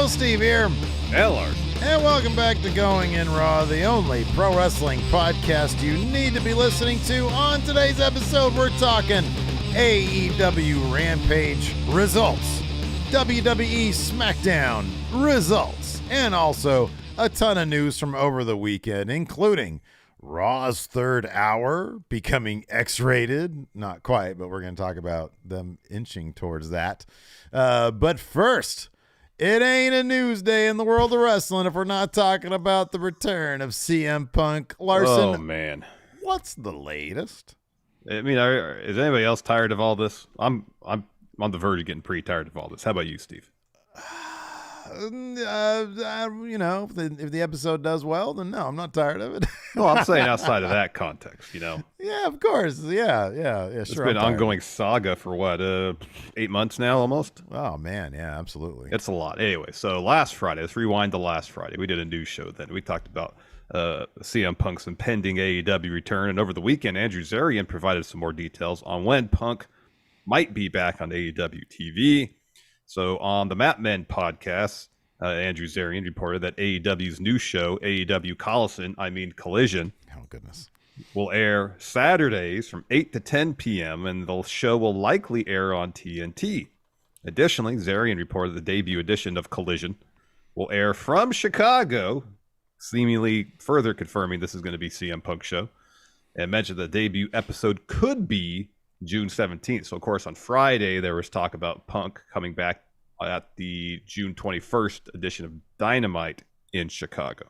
Steve here. And Larson. And welcome back to Going In Raw, the only pro wrestling podcast you need to be listening to. On today's episode, we're talking AEW Rampage results, WWE Smackdown results, and also a ton of news from over the weekend, including Raw's third hour becoming X-rated. Not quite, but we're going to talk about them inching towards that. But first, it ain't a news day in the world of wrestling if we're not talking about the return of CM Punk. Larson, oh man, what's the latest? I mean, is anybody else tired of all this? I'm on the verge of getting pretty tired of all this. How about you, Steve? If the episode does well, then no, I'm not tired of it. Well, I'm saying outside of that context, Yeah, of course. Yeah, sure. It's been an ongoing saga for what, 8 months now almost? Oh, man, yeah, absolutely. It's a lot. Anyway, so last Friday, let's rewind to last Friday. We did a news show then. We talked about CM Punk's impending AEW return, and over the weekend, Andrew Zarian provided some more details on when Punk might be back on AEW TV. So on the Mat Men podcast, Andrew Zarian reported that AEW's new show, AEW Collision, oh goodness, will air Saturdays from 8 to 10 p.m. and the show will likely air on TNT. Additionally, Zarian reported the debut edition of Collision will air from Chicago, seemingly further confirming this is going to be CM Punk's show, and mentioned the debut episode could be June 17th. So, of course, on Friday, there was talk about Punk coming back at the June 21st edition of Dynamite in Chicago.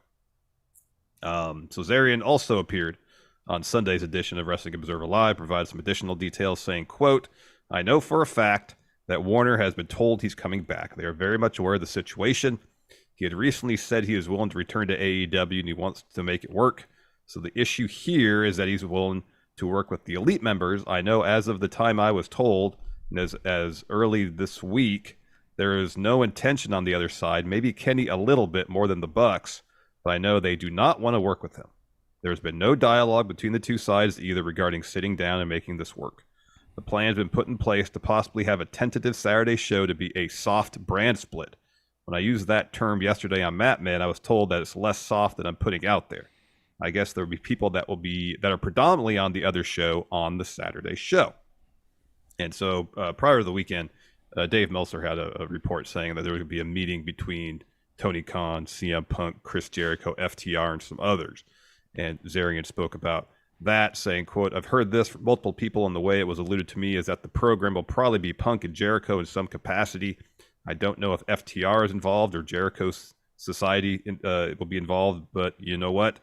So Zarian also appeared on Sunday's edition of Wrestling Observer Live, provided some additional details saying, quote, "I know for a fact that Warner has been told he's coming back. They are very much aware of the situation. He had recently said he is willing to return to AEW and he wants to make it work. So the issue here is that he's willing to work with the elite members. I know as of the time I was told, and as early this week, there is no intention on the other side, maybe Kenny a little bit more than the Bucks, but I know they do not want to work with him. There's been no dialogue between the two sides either regarding sitting down and making this work. The plan has been put in place to possibly have a tentative Saturday show to be a soft brand split. When I used that term yesterday on Mat Men, I was told that it's less soft than I'm putting out there. I guess there will be people that are predominantly on the other show on the Saturday show." And so prior to the weekend, Dave Meltzer had a report saying that there would be a meeting between Tony Khan, CM Punk, Chris Jericho, FTR, and some others. And Zarian spoke about that, saying, quote, "I've heard this from multiple people, and the way it was alluded to me is that the program will probably be Punk and Jericho in some capacity. I don't know if FTR is involved or Jericho's society will be involved, but you know what?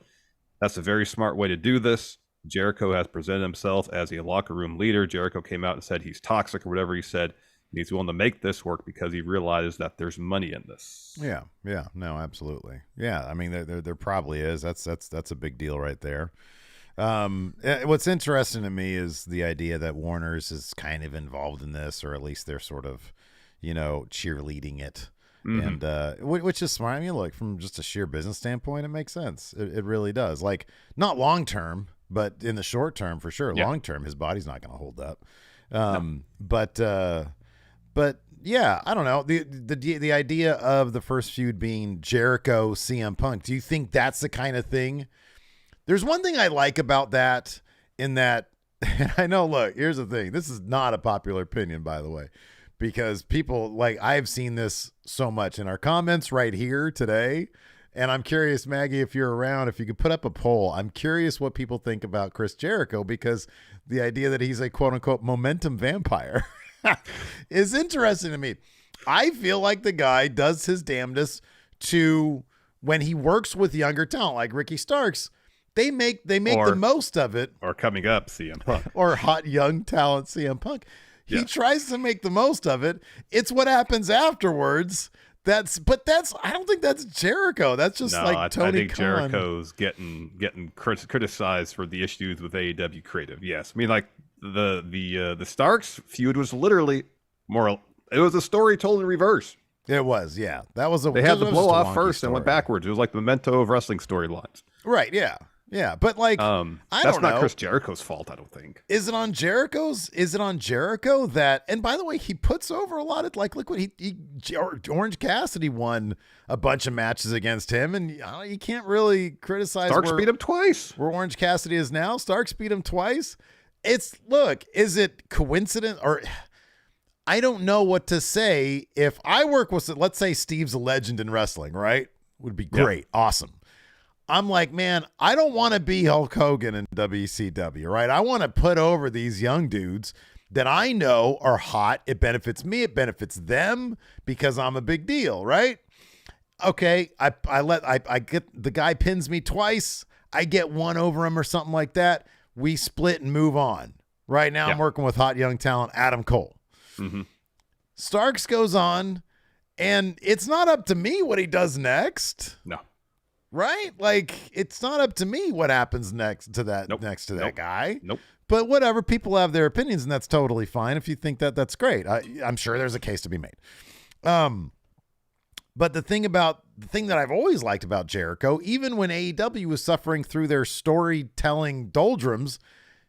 That's a very smart way to do this. Jericho has presented himself as a locker room leader. Jericho came out and said he's toxic or whatever he said. And he's willing to make this work because he realizes that there's money in this." Yeah, no, absolutely. Yeah, I mean, there probably is. That's a big deal right there. What's interesting to me is the idea that Warner's is kind of involved in this, or at least they're sort of, cheerleading it. Mm-hmm. And which is smart. I mean, look, from just a sheer business standpoint, it makes sense. It really does. Like, not long term, but in the short term, for sure. Yeah. Long term, his body's not going to hold up. No. But yeah, I don't know. The idea of the first feud being Jericho, CM Punk. Do you think that's the kind of thing? There's one thing I like about that, in that, and I know, look, here's the thing. This is not a popular opinion, by the way, because people, I've seen this so much in our comments right here today. And I'm curious, Maggie, if you're around, if you could put up a poll. I'm curious what people think about Chris Jericho, because the idea that he's a quote unquote momentum vampire is interesting to me. I feel like the guy does his damnedest to, when he works with younger talent like Ricky Starks, they make the most of it. Or coming up, CM Punk. Or hot young talent CM Punk. He tries to make the most of it. It's what happens afterwards. I don't think that's Jericho. That's just Tony Khan. I think Jericho's getting criticized for the issues with AEW creative. Yes. I mean, like the Starks feud was literally it was a story told in reverse. It was, yeah. They had the blow off first and went backwards. It was like the Memento of wrestling storylines. Right, yeah. Yeah, but like, I That's don't know. not Chris Jericho's fault, I don't think. Is it on Jericho's? Is it on Jericho that? And by the way, he puts over a lot of like. Look what Orange Cassidy won a bunch of matches against him, and you can't really criticize. Starks beat him twice. Where Orange Cassidy is now, Starks beat him twice. Is it coincidence or? I don't know what to say. If I work with, let's say Steve's a legend in wrestling, right? Would be great, awesome. I'm like, man, I don't want to be Hulk Hogan in WCW, right? I want to put over these young dudes that I know are hot. It benefits me. It benefits them because I'm a big deal, right? Okay, I get the guy pins me twice. I get one over him or something like that. We split and move on. Right now, I'm working with hot young talent Adam Cole. Mm-hmm. Starks goes on, and it's not up to me what he does next. No. Right? Like, it's not up to me what happens next to that that guy. Nope. But whatever, people have their opinions, and that's totally fine. If you think that, that's great. I'm sure there's a case to be made. But the thing that I've always liked about Jericho, even when AEW was suffering through their storytelling doldrums,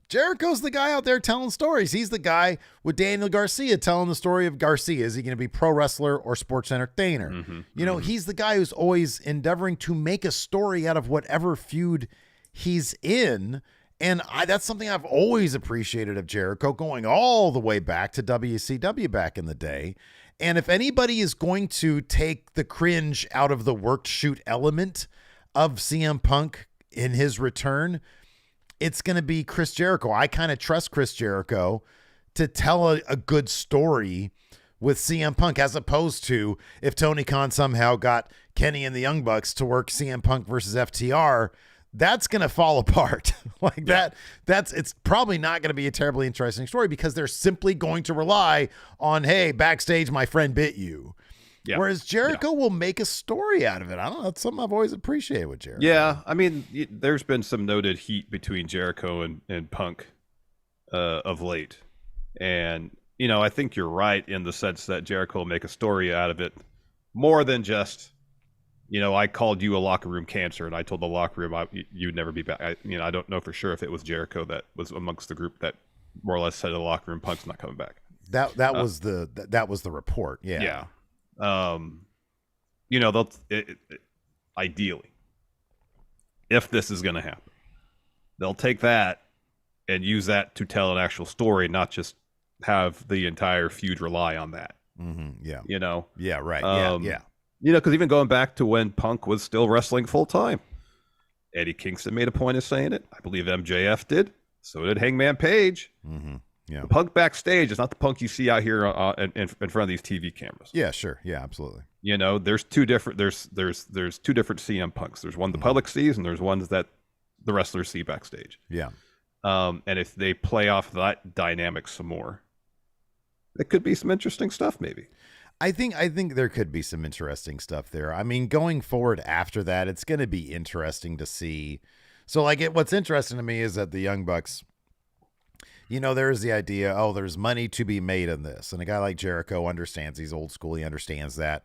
Jericho's the guy out there telling stories. He's the guy with Daniel Garcia telling the story of Garcia. Is he going to be pro wrestler or sports entertainer? Mm-hmm. He's the guy who's always endeavoring to make a story out of whatever feud he's in. And that's something I've always appreciated of Jericho, going all the way back to WCW back in the day. And if anybody is going to take the cringe out of the worked shoot element of CM Punk in his return, it's going to be Chris Jericho. I kind of trust Chris Jericho to tell a good story with CM Punk, as opposed to if Tony Khan somehow got Kenny and the Young Bucks to work CM Punk versus FTR, that's going to fall apart. It's probably not going to be a terribly interesting story because they're simply going to rely on, hey, backstage, my friend bit you. Yeah. Whereas Jericho will make a story out of it. I don't know. That's something I've always appreciated with Jericho. Yeah. I mean, there's been some noted heat between Jericho and Punk of late. And, I think you're right in the sense that Jericho will make a story out of it more than just, I called you a locker room cancer and I told the locker room you'd never be back. I don't know for sure if it was Jericho that was amongst the group that more or less said to the locker room, Punk's not coming back. That was the report. Yeah. Yeah. Ideally, if this is going to happen, they'll take that and use that to tell an actual story, not just have the entire feud rely on that. Mm-hmm. Yeah. Yeah, right. Yeah. Because even going back to when Punk was still wrestling full time, Eddie Kingston made a point of saying it. I believe MJF did. So did Hangman Page. Mm-hmm. Yeah. The Punk backstage is not the Punk you see out here in front of these TV cameras. Yeah, sure. Yeah, absolutely. There's two different CM Punks. There's one the public sees, and there's ones that the wrestlers see backstage. Yeah. And if they play off that dynamic some more, it could be some interesting stuff. Maybe. I think there could be some interesting stuff there. I mean, going forward after that, it's going to be interesting to see. So, what's interesting to me is that the Young Bucks. There's the idea, there's money to be made in this. And a guy like Jericho understands, he's old school, he understands that.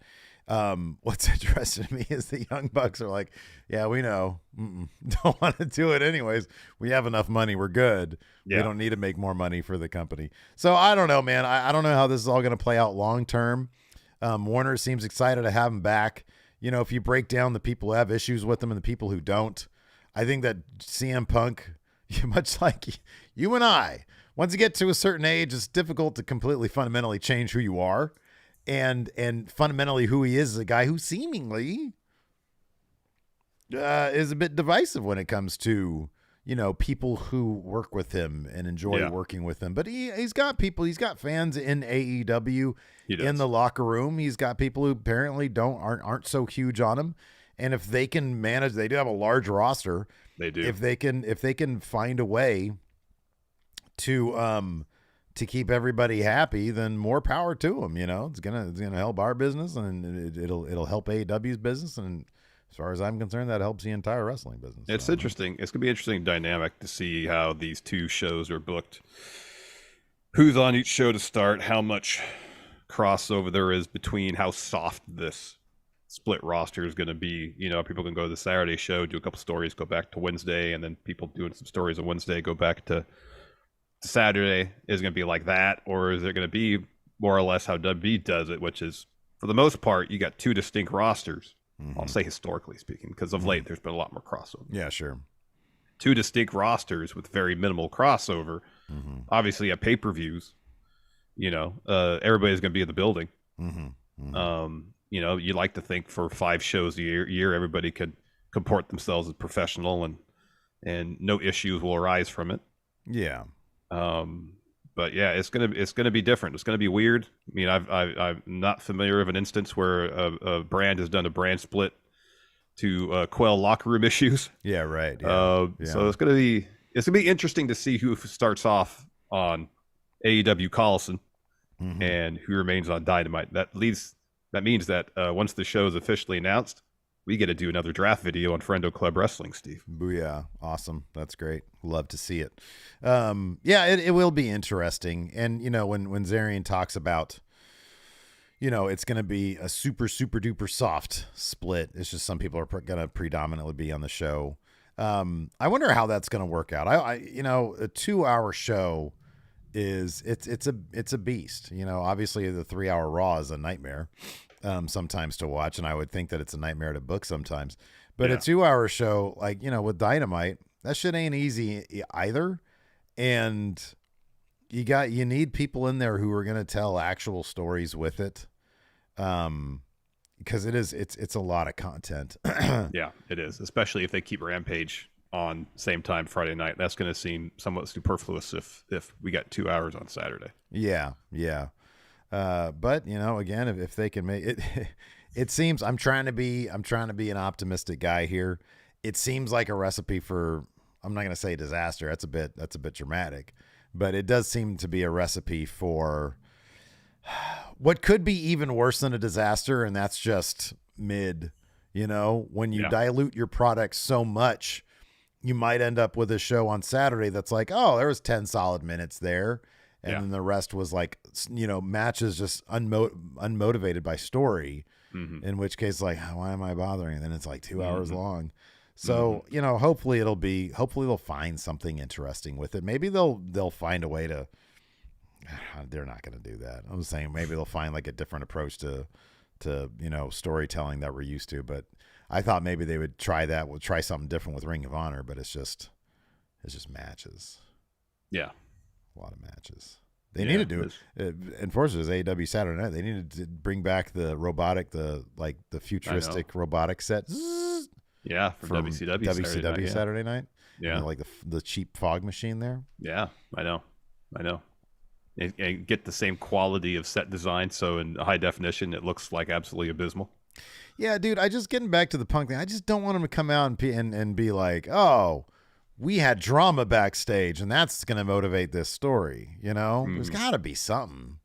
What's interesting to me is the Young Bucks are like, yeah, we know. Don't want to do it anyways. We have enough money. We're good. Yeah. We don't need to make more money for the company. So I don't know, man. I don't know how this is all going to play out long term. Warner seems excited to have him back. If you break down the people who have issues with him and the people who don't, I think that CM Punk, much like you and I, once you get to a certain age, it's difficult to completely fundamentally change who you are. And fundamentally who he is a guy who seemingly is a bit divisive when it comes to, people who work with him and enjoy working with him. But he's got people, he's got fans in AEW in the locker room. He's got people who apparently aren't so huge on him. And if they can manage, they do have a large roster. They do. If they can find a way to keep everybody happy, then more power to them. It's gonna help our business, and it'll help AEW's business. And as far as I'm concerned, that helps the entire wrestling business. It's interesting. It's gonna be an interesting dynamic to see how these two shows are booked. Who's on each show to start? How much crossover there is between how soft this split roster is going to be. People can go to the Saturday show, do a couple stories, go back to Wednesday, and then people doing some stories on Wednesday go back to Saturday. Is it going to be like that, or is it going to be more or less how WWE does it, which is, for the most part, you got two distinct rosters. I'll say historically speaking, because of late there's been a lot more crossover. Yeah, sure. Two distinct rosters with very minimal crossover. Obviously, at pay-per-views, everybody's going to be in the building. You like to think for 5 shows a year, everybody could comport themselves as professional and no issues will arise from it. Yeah. But yeah, it's gonna be different. It's gonna be weird. I mean, I'm not familiar with an instance where a brand has done a brand split to quell locker room issues. Yeah, right. Yeah. So it's gonna be interesting to see who starts off on AEW Collison and who remains on Dynamite. That means that once the show is officially announced, we get to do another draft video on Friendo Club Wrestling, Steve. Booyah. Awesome. That's great. Love to see it. It will be interesting. And, when Zarian talks about, it's going to be a super, super duper soft split. It's just some people are going to predominantly be on the show. I wonder how that's going to work out. A 2-hour show it's a beast. Obviously the 3-hour Raw is a nightmare. Sometimes to watch, and I would think that it's a nightmare to book sometimes. But a 2-hour show, with Dynamite, that shit ain't easy either. And you need people in there who are going to tell actual stories with it. Because it's a lot of content. Yeah, it is. Especially if they keep Rampage on same time Friday night. That's going to seem somewhat superfluous if we got 2 hours on Saturday. Yeah. But again, if they can make it, it seems I'm trying to be an optimistic guy here. It seems like a recipe for, I'm not going to say disaster. That's a bit dramatic, but it does seem to be a recipe for what could be even worse than a disaster. And that's just mid, when you dilute your product so much, you might end up with a show on Saturday that's like, oh, there was 10 solid minutes there. And then the rest was matches just unmotivated by story, in which case, why am I bothering? And then it's 2 hours long. So, hopefully they'll find something interesting with it. Maybe they'll find a way to, they're not going to do that. I'm just saying maybe they'll find a different approach to storytelling that we're used to. But I thought maybe they would try something different with Ring of Honor, but it's just matches. Yeah. A lot of matches. They need to do it. Unfortunately, it's AEW Saturday Night. They needed to bring back the robotic, the futuristic robotic set. Yeah, from WCW Saturday Night. Yeah, the cheap fog machine there. Yeah, I know. And get the same quality of set design, so in high definition, it looks absolutely abysmal. Yeah, dude. Getting back to the Punk thing. I just don't want him to come out and be like, oh, we had drama backstage, and that's going to motivate this story. There's got to be something.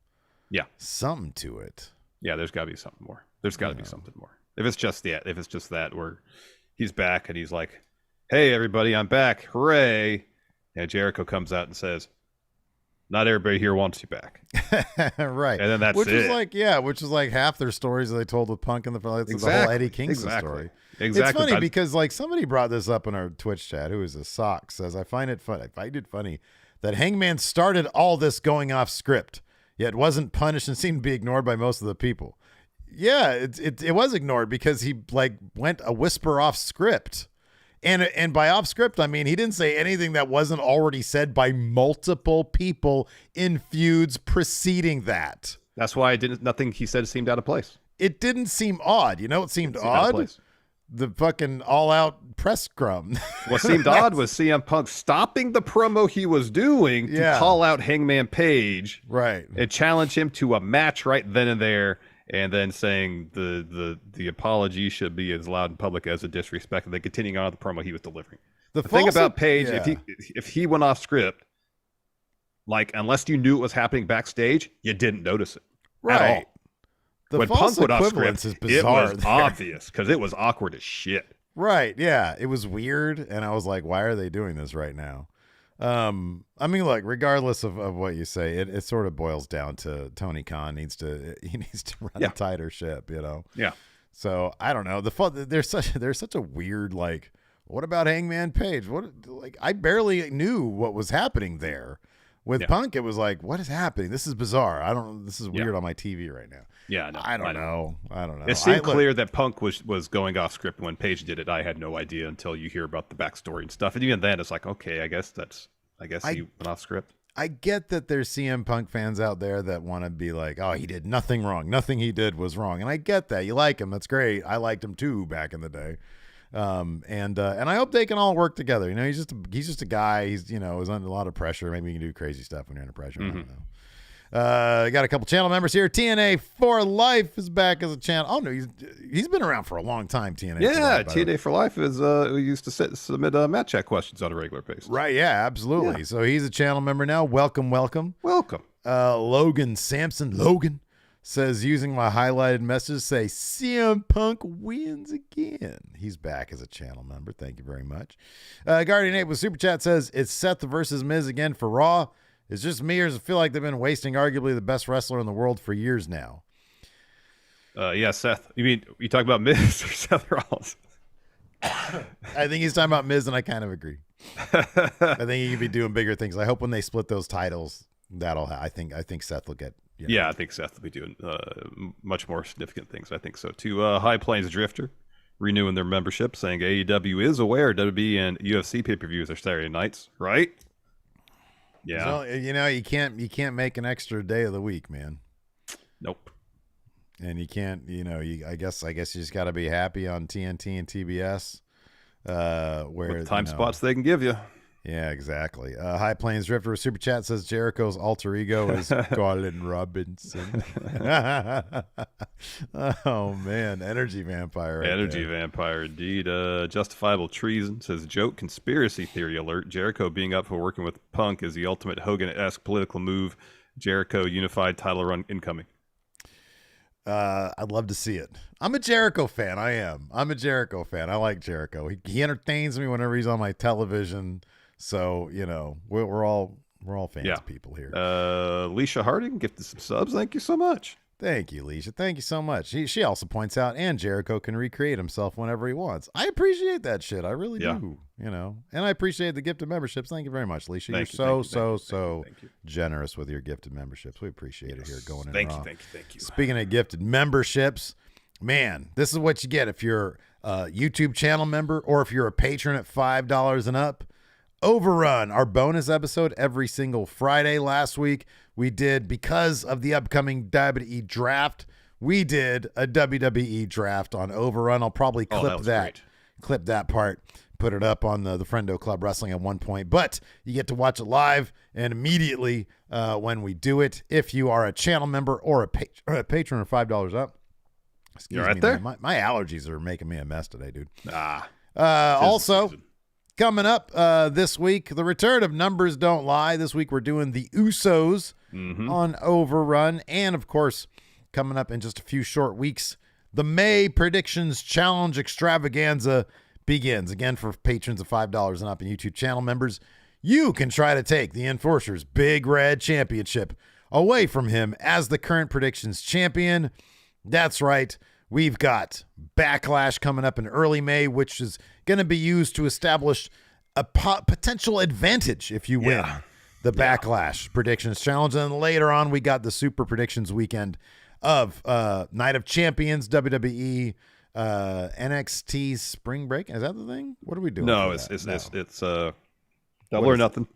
Yeah, something to it. Yeah, there's got to be something more. There's got to be something more. If it's just that, where he's back and he's like, "Hey, everybody, I'm back! Hooray!" And Jericho comes out and says, "Not everybody here wants you back." Right, and then that's which it. which is half their stories they told with Punk and the whole Eddie Kingston story. Exactly. It's funny because somebody brought this up in our Twitch chat. Who is a sock says, I find it funny that Hangman started all this going off script, yet wasn't punished and seemed to be ignored by most of the people. Yeah, it was ignored because he went a whisper off script. And by off script, I mean he didn't say anything that wasn't already said by multiple people in feuds preceding that. That's why nothing he said seemed out of place. It didn't seem odd. It seemed odd. The fucking all-out press scrum. What seemed odd was CM Punk stopping the promo he was doing to call out Hangman Page, right, and challenge him to a match right then and there, and then saying the apology should be as loud in public as a disrespect, and then continuing on with the promo he was delivering. The thing about Page, if he went off script, unless you knew it was happening backstage, you didn't notice it at all. When Punk went off script, it was obvious because it was awkward as shit. Right, yeah. It was weird, and I was like, why are they doing this right now? I mean, look, regardless of what you say, it sort of boils down to Tony Khan needs to run a tighter ship, Yeah. So I don't know. There's such a weird, like, what about Hangman Page? I barely knew what was happening there. With Punk, it was like, what is happening? This is bizarre. This is weird on my TV right now. Yeah, no, I don't know. It seemed clear that Punk was going off script when Page did it. I had no idea until you hear about the backstory and stuff. And even then, it's like, okay, I guess he went off script. I get that there's CM Punk fans out there that want to be like, oh, he did nothing wrong. Nothing he did was wrong. And I get that. You like him. That's great. I liked him too back in the day. And I hope they can all work together. You know, he's just a guy. He's, you know, is under a lot of pressure. Maybe you can do crazy stuff when you're under pressure. I don't know. Got a couple channel members here. TNA for Life is back as a channel. Oh no, he's been around for a long time. TNA. Yeah, TNA for Life is we used to submit match chat questions on a regular basis. Right. Yeah. Absolutely. Yeah. So he's a channel member now. Welcome. Logan Sampson. Says, using my highlighted message, say CM Punk wins again. He's back as a channel member. Thank you very much. Guardian 8 with Super Chat says, it's Seth versus Miz again for Raw. It's just me, or does it feel like they've been wasting arguably the best wrestler in the world for years now? Yeah, Seth. You talk about Miz or Seth Rollins? I think he's talking about Miz, and I kind of agree. I think he could be doing bigger things. I hope when they split those titles, I think Seth will get. You know. Yeah, I think Seth will be doing much more significant things. I think so too. High Plains Drifter renewing their membership, saying AEW is aware WWE and UFC pay-per-views are Saturday nights, right? Yeah. So, you know, you can't make an extra day of the week, man. Nope. And you can't, you know, I guess you just got to be happy on TNT and TBS, where with the time spots they can give you. Yeah, exactly. High Plains Drifter with Super Chat says Jericho's alter ego is Colin Robinson. Oh, man. Energy vampire. Vampire, indeed. Justifiable Treason says, joke conspiracy theory alert. Jericho being up for working with Punk is the ultimate Hogan-esque political move. Jericho unified title run incoming. I'd love to see it. I'm a Jericho fan. I'm a Jericho fan. I like Jericho. He entertains me whenever he's on my television. So, you know, we're all fans people here. Leisha Harding gifted some subs. Thank you so much. Thank you, Leisha. Thank you so much. She also points out, and Jericho can recreate himself whenever he wants. I appreciate that shit. I really do. You know, and I appreciate the gifted memberships. Thank you very much, Leisha. You're so generous with your gifted memberships. We appreciate it here going in. Thank you. Speaking of gifted memberships, man, this is what you get if you're a YouTube channel member or if you're a patron at $5 and up. Overrun, our bonus episode every single Friday. Last week we did, because of the upcoming WWE draft, we did a WWE draft on Overrun. I'll probably clip that part, put it up on the Friendo Club Wrestling at one point, but you get to watch it live and immediately when we do it. If you are a channel member or a patron of $5 up, excuse me, there? My allergies are making me a mess today, dude. Also, coming up this week, the return of Numbers Don't Lie. This week we're doing the Usos on Overrun. And, of course, coming up in just a few short weeks, the May Predictions Challenge Extravaganza begins. Again, for patrons of $5 and up and YouTube channel members, you can try to take the Enforcer's Big Red Championship away from him as the current Predictions Champion. That's right. We've got Backlash coming up in early May, which is going to be used to establish a potential advantage if you win the Backlash Predictions Challenge. And then later on, we got the Super Predictions weekend of Night of Champions, WWE, NXT Spring Break. Is that the thing? What are we doing? No, it's Double or Nothing.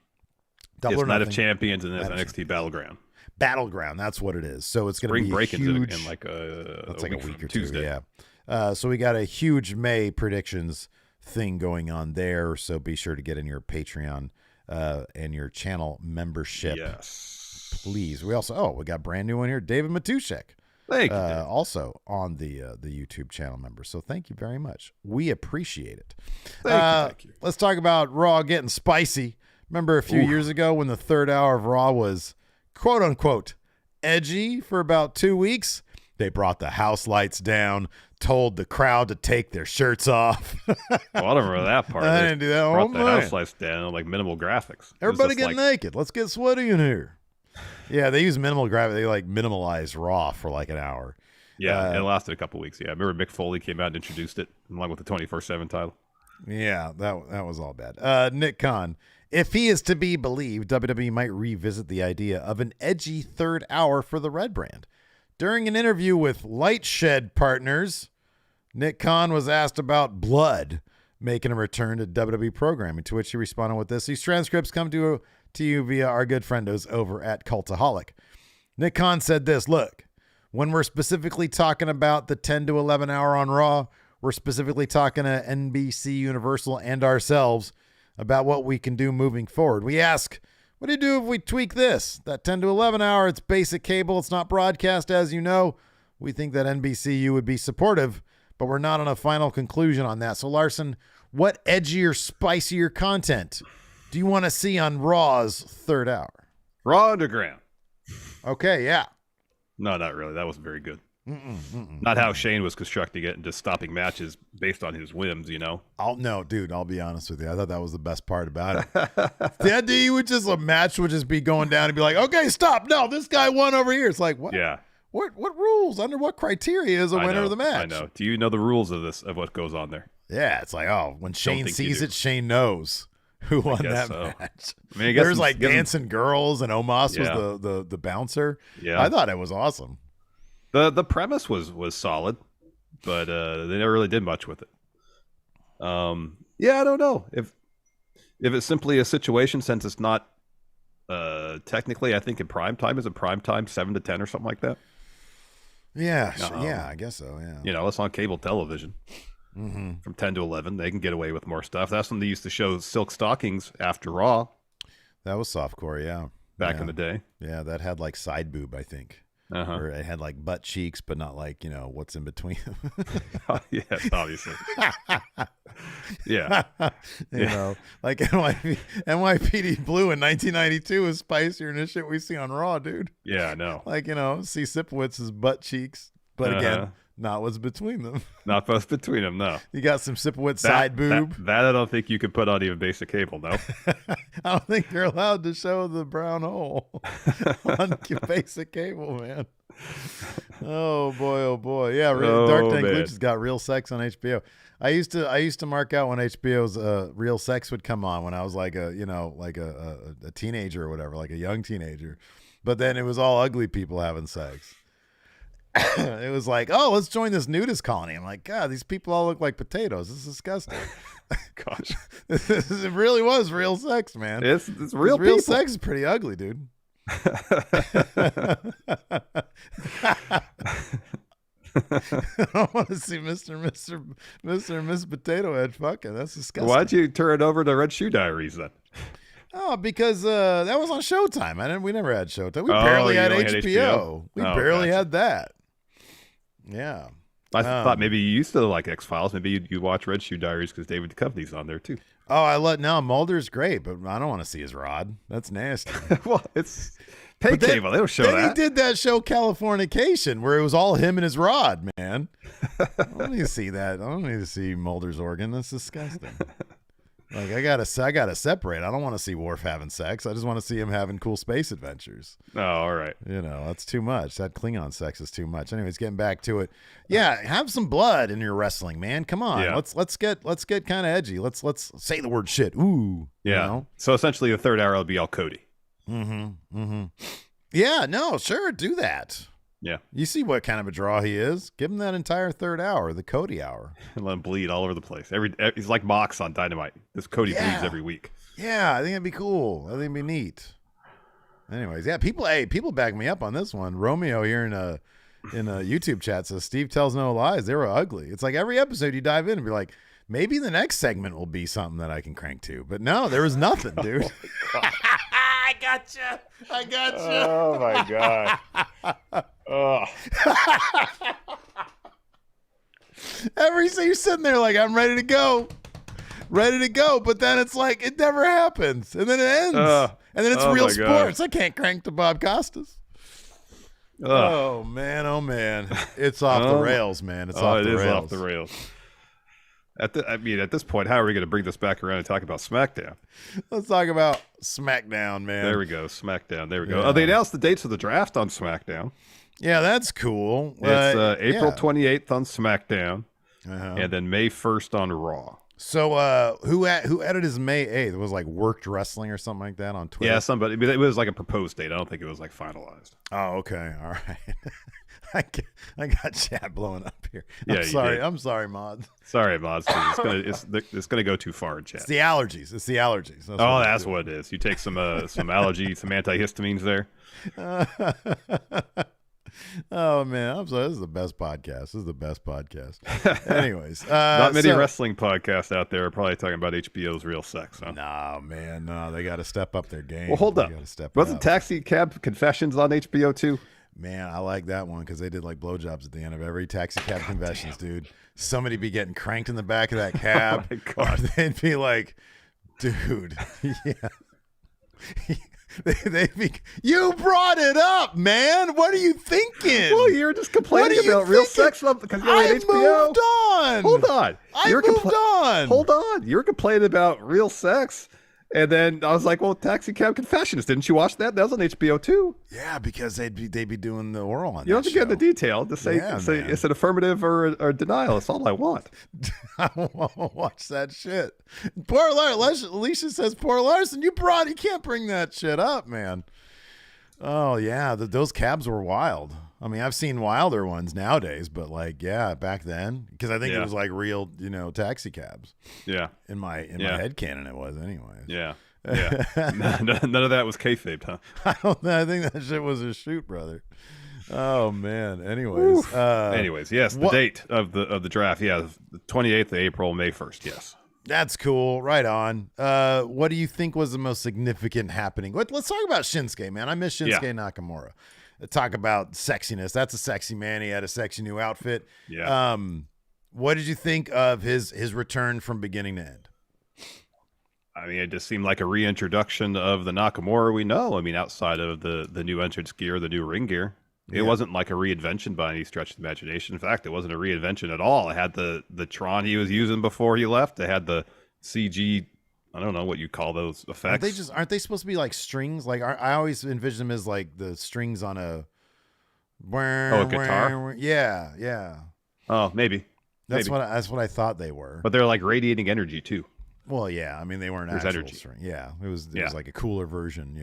It's Night of Champions, and it's NXT Battleground. That's what it is. So it's going to be break huge. in like a week or Tuesday. 2. Yeah. So we got a huge May predictions thing going on there. So be sure to get in your Patreon and your channel membership. Yes, please. We also we got a brand new one here, David Matuszek. Thank you. Also on the YouTube channel member. So thank you very much. We appreciate it. Thank you. Let's talk about Raw getting spicy. Remember a few years ago when the third hour of Raw was quote unquote edgy for about 2 weeks? They brought the house lights down, told the crowd to take their shirts off. Well, I don't remember that part. I didn't do that. Brought the house lights down, like minimal graphics. Everybody get naked. Let's get sweaty in here. Yeah, they use minimal graphics. They like minimalized Raw for like an hour. Yeah, it lasted a couple weeks. Yeah, I remember Mick Foley came out and introduced it along with the 24/7 title. Yeah, that was all bad. Nick Khan, if he is to be believed, WWE might revisit the idea of an edgy third hour for the Red brand. During an interview with Lightshed Partners, Nick Khan was asked about Blood making a return to WWE programming, to which he responded with this. These transcripts come to you via our good friendos over at Cultaholic. Nick Khan said this, look, when we're specifically talking about the 10 to 11 hour on Raw, we're specifically talking to NBC Universal and ourselves about what we can do moving forward. We ask, what do you do if we tweak this? That 10 to 11 hour, it's basic cable. It's not broadcast, as you know. We think that NBCU would be supportive, but we're not on a final conclusion on that. So, Larson, what edgier, spicier content do you want to see on Raw's third hour? Raw Underground. Okay, yeah. No, not really. That wasn't very good. Not how Shane was constructing it and just stopping matches based on his whims, you know? I'll be honest with you. I thought that was the best part about it. The idea you would just, a match would just be going down and be like, okay, stop. No, this guy won over here. It's like, what? Yeah. What rules? Under what criteria is a winner of the match? I know. Do you know the rules of this, of what goes on there? Yeah, it's like, oh, when Shane sees it, Shane knows who won that match. I mean, there's like dancing girls and Omos was the bouncer. Yeah. I thought it was awesome. The premise was solid, but they never really did much with it. I don't know if it's simply a situation, since it's not technically, I think in prime time, is it prime time 7 to 10 or something like that? Yeah, yeah, I guess so. Yeah, you know, it's on cable television from 10 to 11. They can get away with more stuff. That's when they used to show Silk Stockings after Raw. That was softcore, yeah, back in the day. Yeah, that had like side boob, I think. Or it had like butt cheeks, but not like, you know, what's in between them. Yes, obviously. Yeah. You know, like NYPD Blue in 1992 is spicier than the shit we see on Raw, dude. Yeah, I know. Like, you know, see Sipowitz's butt cheeks, but again, not what's between them. Not what's between them, no. You got some Sipowitz side boob. That I don't think you could put on even basic cable, no. I don't think you're allowed to show the brown hole on basic cable, man. Oh boy. Yeah, Dark Tank Luch has got Real Sex on HBO. I used to mark out when HBO's Real Sex would come on when I was like a teenager or whatever, like a young teenager. But then it was all ugly people having sex. It was like, oh, let's join this nudist colony. I'm like, God, these people all look like potatoes. This is disgusting. Gosh, it really was real sex, man. It's real. Real sex is pretty ugly, dude. I don't want to see Mr. and Miss Potato Head fucking. That's disgusting. Why'd you turn it over to Red Shoe Diaries then? Oh, because that was on Showtime. We never had Showtime. We barely had HBO. We barely had that. Yeah. I thought maybe you used to like X-Files. Maybe you watch Red Shoe Diaries because David Duchovny's on there too. Oh, Mulder's great, but I don't want to see his rod. That's nasty. Well, it's pay cable. They don't show that. Then he did that show Californication where it was all him and his rod, man. I don't need to see that. I don't need to see Mulder's organ. That's disgusting. Like I gotta separate. I don't want to see Worf having sex. I just want to see him having cool space adventures. Oh, all right. You know, that's too much. That Klingon sex is too much. Anyways, getting back to it. Yeah, have some blood in your wrestling, man. Come on. Yeah. Let's get kind of edgy. Let's say the word shit. Ooh. Yeah. You know? So essentially, the third hour will be all Cody. Yeah. No. Sure. Do that. Yeah. You see what kind of a draw he is. Give him that entire third hour, the Cody hour. And let him bleed all over the place. He's like Mox on Dynamite. This Cody bleeds every week. Yeah, I think it'd be cool. I think it'd be neat. Anyways, yeah, people back me up on this one. Romeo here in a YouTube chat says Steve tells no lies. They were ugly. It's like every episode you dive in and be like, maybe the next segment will be something that I can crank to. But no, there was nothing, dude. I gotcha. Oh my god. Oh. So you're sitting there like, I'm ready to go, but then it's like it never happens, and then it ends, and then it's real sports. I can't crank to Bob Costas. Oh man, it's off the rails, man. It's off the rails. At this point, how are we going to bring this back around and talk about SmackDown? Let's talk about SmackDown, man. There we go, SmackDown. There we go. Oh, they announced the dates of the draft on SmackDown. Yeah, that's cool. It's April yeah. 28th on SmackDown, Uh-huh. and then May 1st on Raw. So who added his May 8th? It was like Worked Wrestling or something like that on Twitter. Yeah, somebody. But it was like a proposed date. I don't think it was like finalized. Oh, okay. All right. I got chat blowing up here. Yeah, I'm you sorry. did. I'm sorry, Mods. Sorry, Mods. It's gonna go too far in chat. It's the allergies. It's the allergies. That's what it is. You take some allergy, some antihistamines there. Oh man, I'm sorry. This is the best podcast. Anyways, not many wrestling podcasts out there are probably talking about HBO's Real Sex. Huh? Nah, man, no, they got to step up their game. Well, hold up. Wasn't Taxi Cab Confessions on HBO too? Man, I like that one because they did like blowjobs at the end of every Taxi Cab Confessions, dude. Somebody be getting cranked in the back of that cab, Oh my God. or they'd be like, dude, yeah. They'd be, you brought it up, man. What are you thinking? Well, you're just complaining about Real Sex because you're on HBO. Moved on. Hold on. I moved on. Hold on. You're complaining about Real Sex. And then I was like, well, Taxi Cab Confessions. Didn't you watch that? That was on HBO too. Yeah, because they'd be doing the oral on You don't that have to get into show. detail. Just say, Yeah, say man. it's an affirmative or denial. That's all I want. I want to watch that shit. Poor Larson. Alicia says, poor Larson, you can't bring that shit up, man. Oh, yeah. Those cabs were wild. I mean, I've seen wilder ones nowadays, but like, yeah, back then, because I think it was like real, taxi cabs. Yeah. In my head canon, it was anyways. Yeah. Yeah. None of that was kayfabed, huh? I think that shit was a shoot, brother. Oh man. Anyways, yes, the date of the draft. Yeah, the 28th of April, May 1st. Yes. That's cool. Right on. What do you think was the most significant happening? Let's talk about Shinsuke, man. I miss Shinsuke Nakamura. Talk about sexiness. That's a sexy man. He had a sexy new outfit. Yeah. What did you think of his return from beginning to end? I mean, it just seemed like a reintroduction of the Nakamura we know. I mean, outside of the new entrance gear, the new ring gear. It wasn't like a reinvention by any stretch of the imagination. In fact, it wasn't a reinvention at all. It had the Tron he was using before he left. It had the CG, I don't know what you call those effects. Aren't they supposed to be like strings? Like I always envision them as like the strings on a guitar? Yeah, yeah. Oh, maybe. That's what I thought they were. But they're like radiating energy too. Well, yeah. I mean, they weren't actual energy. String. Yeah, it was like a cooler version,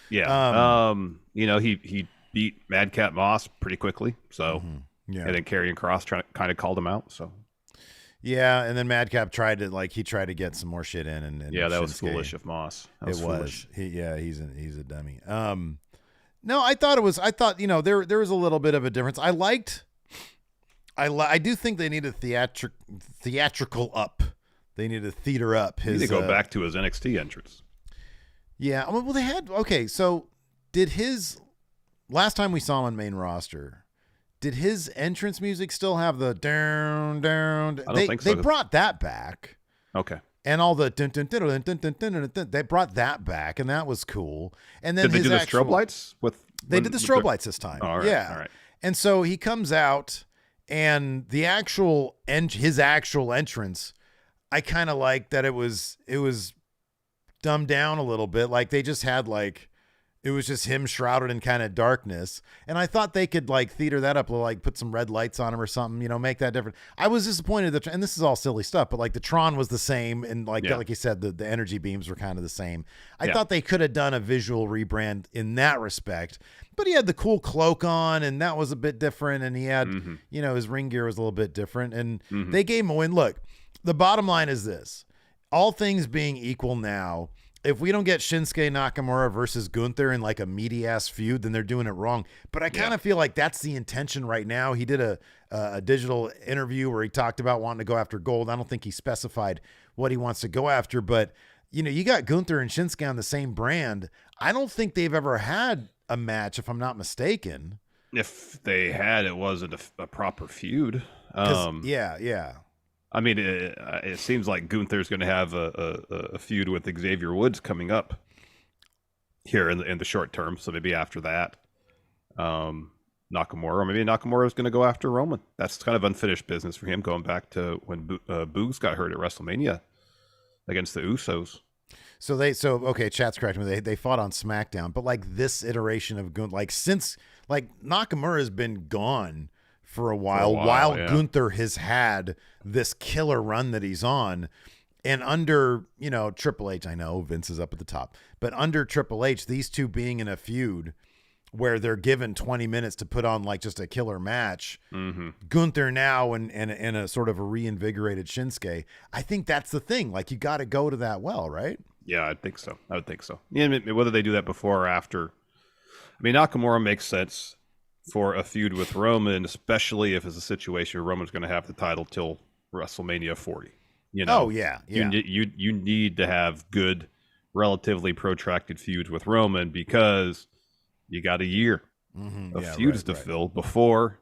Yeah. He beat Madcap Moss pretty quickly. So, yeah. And then Karrion Kross kind of called him out. So, yeah. And then Madcap tried to get some more shit in. And yeah, that was foolish of Moss. He's a dummy. No, I thought, there was a little bit of a difference. I do think they need a theatrical up. They need to theater up his. He need to go back to his NXT entrance. Yeah. Well, they had. Okay. So did his. Last time we saw him on main roster, did his entrance music still have the down? I don't think so. They brought that back. Okay. And all the dun, dun, dun, dun, dun, dun, dun, dun, dun, they brought that back, and that was cool. And then did they do the strobe lights They did the strobe lights this time. Oh, all right, yeah. All right. And so he comes out, and his actual entrance, I kind of like that it was dumbed down a little bit. Like they just had it was just him shrouded in kind of darkness. And I thought they could theater that up, put some red lights on him or something, make that different. I was disappointed that, and this is all silly stuff, but the Tron was the same. And like you said, the energy beams were kind of the same. I thought they could have done a visual rebrand in that respect, but he had the cool cloak on and that was a bit different. And he had, his ring gear was a little bit different and they gave him a win. Look, the bottom line is this, all things being equal now, if we don't get Shinsuke Nakamura versus Gunther in a meaty ass feud, then they're doing it wrong. But I kind of feel like that's the intention right now. He did a digital interview where he talked about wanting to go after gold. I don't think he specified what he wants to go after, but you got Gunther and Shinsuke on the same brand. I don't think they've ever had a match, if I'm not mistaken. If they had, it wasn't a proper feud. Yeah. I mean, it seems like Gunther's going to have a feud with Xavier Woods coming up here in the short term. So maybe after that, Nakamura, maybe Nakamura is going to go after Roman. That's kind of unfinished business for him, going back to when Boogs got hurt at WrestleMania against the Usos. Okay, chat's correct me. They fought on SmackDown, but this iteration of Gunther, since like Nakamura has been gone for a while yeah. Gunther has had this killer run that he's on. And under, Triple H, I know Vince is up at the top, but under Triple H, these two being in a feud where they're given 20 minutes to put on like just a killer match, Gunther now and a sort of a reinvigorated Shinsuke, I think that's the thing. Like, you got to go to that well, right? Yeah, I think so. I would think so. Yeah, whether they do that before or after. I mean, Nakamura makes sense for a feud with Roman, especially if it's a situation where Roman's going to have the title till WrestleMania 40. Oh, yeah. You need to have good, relatively protracted feuds with Roman because you got a year of feuds to fill before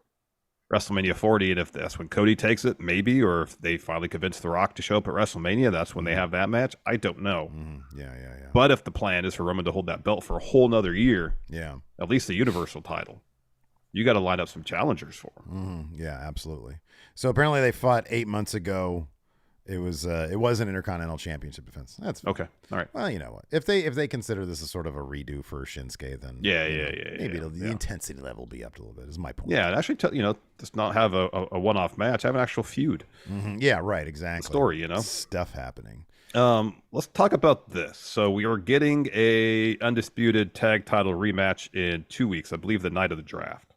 WrestleMania 40. And if that's when Cody takes it, maybe, or if they finally convince The Rock to show up at WrestleMania, that's when they have that match. I don't know. Yeah. But if the plan is for Roman to hold that belt for a whole nother year, at least the Universal title, you got to line up some challengers for him. Yeah, absolutely. So apparently they fought 8 months ago. It was an Intercontinental Championship defense. That's fine. Okay. All right. Well, you know what? If they consider this as sort of a redo for Shinsuke, then maybe the intensity level will be up a little bit. Is my point. Yeah, and actually, just not have a one-off match. Have an actual feud. Yeah, right. Exactly. Story, stuff happening. Let's talk about this. So we are getting a undisputed tag title rematch in 2 weeks. I believe the night of the draft.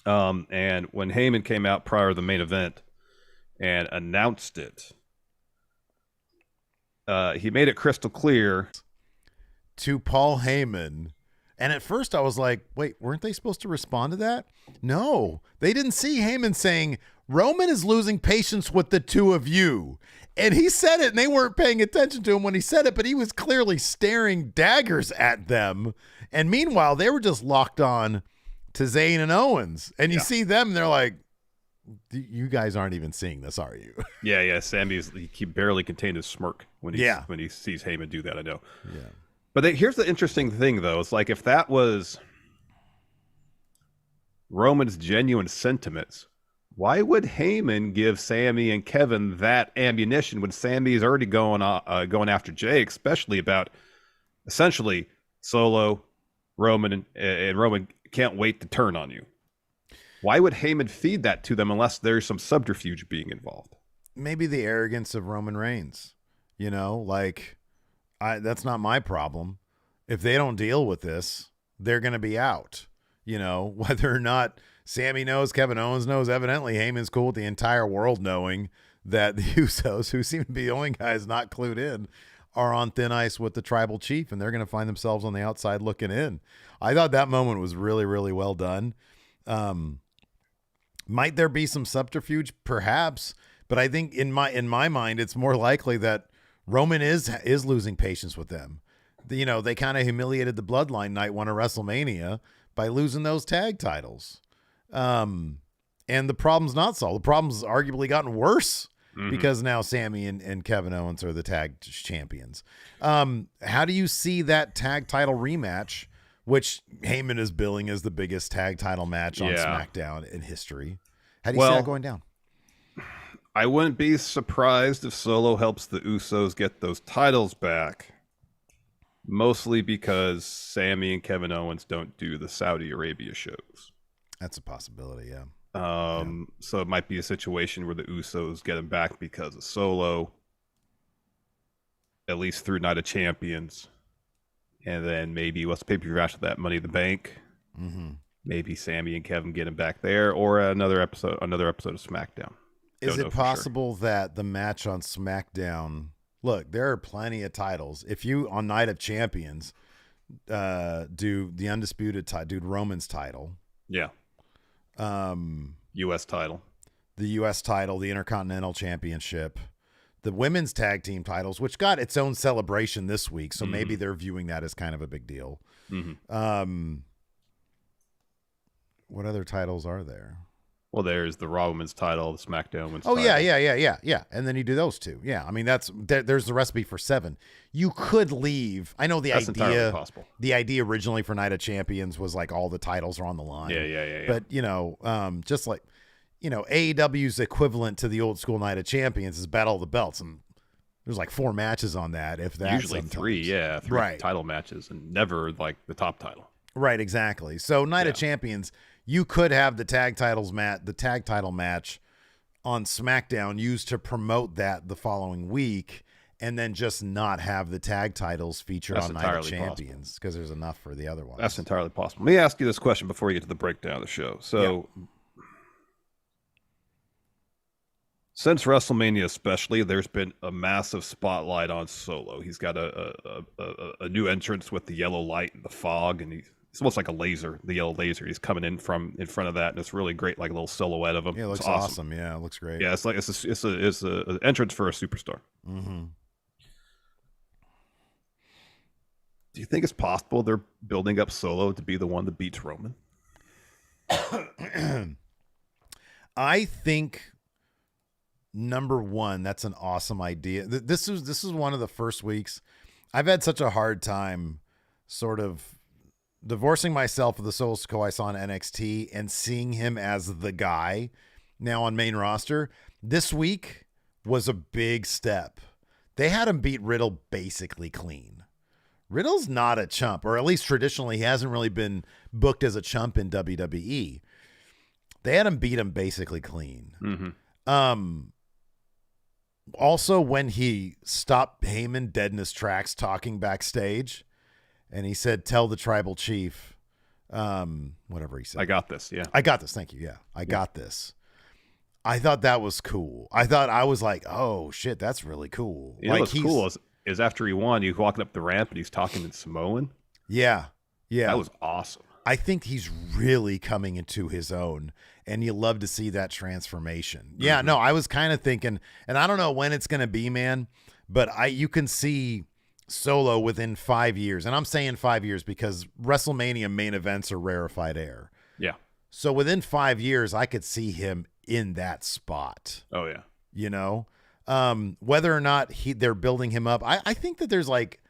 And when Heyman came out prior to the main event and announced it, he made it crystal clear to Paul Heyman. And at first I was like, wait, weren't they supposed to respond to that? No, they didn't see Heyman saying, Roman is losing patience with the two of you. And he said it and they weren't paying attention to him when he said it, but he was clearly staring daggers at them. And meanwhile, they were just locked on to Zayn and Owens. And you see them and they're like, you guys aren't even seeing this, are you? Yeah. He barely contained his smirk when he sees Heyman do that. I know. Yeah. But here's the interesting thing, though. It's like if that was Roman's genuine sentiments, why would Heyman give Sammy and Kevin that ammunition when Sammy is already going after Jay, especially about essentially Solo, Roman, and Roman can't wait to turn on you? Why would Heyman feed that to them unless there's some subterfuge being involved? Maybe the arrogance of Roman Reigns. That's not my problem. If they don't deal with this, they're going to be out. Whether or not Sammy knows, Kevin Owens knows, evidently Heyman's cool with the entire world knowing that the Usos, who seem to be the only guys not clued in, are on thin ice with the tribal chief, and they're going to find themselves on the outside looking in. I thought that moment was really, really well done. Might there be some subterfuge? Perhaps. But I think in my mind, it's more likely that Roman is losing patience with them. They kind of humiliated the Bloodline night one of WrestleMania by losing those tag titles. And the problem's not solved. The problem's arguably gotten worse because now Sammy and Kevin Owens are the tag champions. How do you see that tag title rematch, which Heyman is billing as the biggest tag title match on SmackDown in history? How do you see that going down? I wouldn't be surprised if Solo helps the Usos get those titles back, mostly because Sammy and Kevin Owens don't do the Saudi Arabia shows. That's a possibility, yeah. So it might be a situation where the Usos get him back because of Solo, at least through Night of Champions. And then maybe what's the pay-per-view after that? Money in the Bank. Maybe Sammy and Kevin get him back there, or another episode of SmackDown. Is it possible that the match on SmackDown? Look, there are plenty of titles. If you on Night of Champions do the undisputed do Roman's title, U.S. title, the U.S. title, the Intercontinental Championship, the women's tag team titles, which got its own celebration this week, so maybe they're viewing that as kind of a big deal. What other titles are there? Well, there's the Raw Women's title, the SmackDown Women's title. Yeah. And then you do those two. Yeah, I mean, there's the recipe for 7. You could leave. I know that's idea. Possible. The idea originally for Night of Champions was like all the titles are on the line. Yeah. But just like AEW's equivalent to the old school Night of Champions is Battle of the Belts, and there's like 4 matches on that. If that usually sometimes. 3 right. title matches, and never like the top title. Right, exactly. So Night of Champions, you could have the tag title match on SmackDown used to promote that the following week, and then just not have the tag titles featured on Night of Champions because there's enough for the other ones. That's entirely possible. Let me ask you this question before we get to the breakdown of the show. So, since WrestleMania especially, there's been a massive spotlight on Solo. He's got a new entrance with the yellow light and the fog, and it's almost like a laser, the yellow laser. He's coming in front of that, and it's really great, like a little silhouette of him. Yeah, it looks awesome. Yeah, it looks great. Yeah, it's like it's a entrance for a superstar. Mm-hmm. Do you think it's possible they're building up Solo to be the one that beats Roman? I think, number one, that's an awesome idea. This is one of the first weeks I've had such a hard time sort of divorcing myself of the Solo Sikoa I saw on NXT and seeing him as the guy now on main roster. This week was a big step. They had him beat Riddle basically clean. Riddle's not a chump, or at least traditionally he hasn't really been booked as a chump in WWE. They had him beat him basically clean. Mm-hmm. Also, when he stopped Heyman dead in his tracks talking backstage, and he said, "Tell the tribal chief," whatever he said. I got this. Yeah, I got this. Thank you. Yeah, I got this. I thought that was cool. I was like, "Oh shit, that's really cool." You know what's cool is after he won, he's walking up the ramp and he's talking in Samoan. Yeah. That was awesome. I think he's really coming into his own, and you love to see that transformation. Mm-hmm. Yeah, no, I was kind of thinking, and I don't know when it's going to be, man, but you can see Solo within 5 years, and I'm saying 5 years because WrestleMania main events are rarefied air. Yeah. So within 5 years, I could see him in that spot. Oh, yeah. You know? Whether or not they're building him up, I think that there's like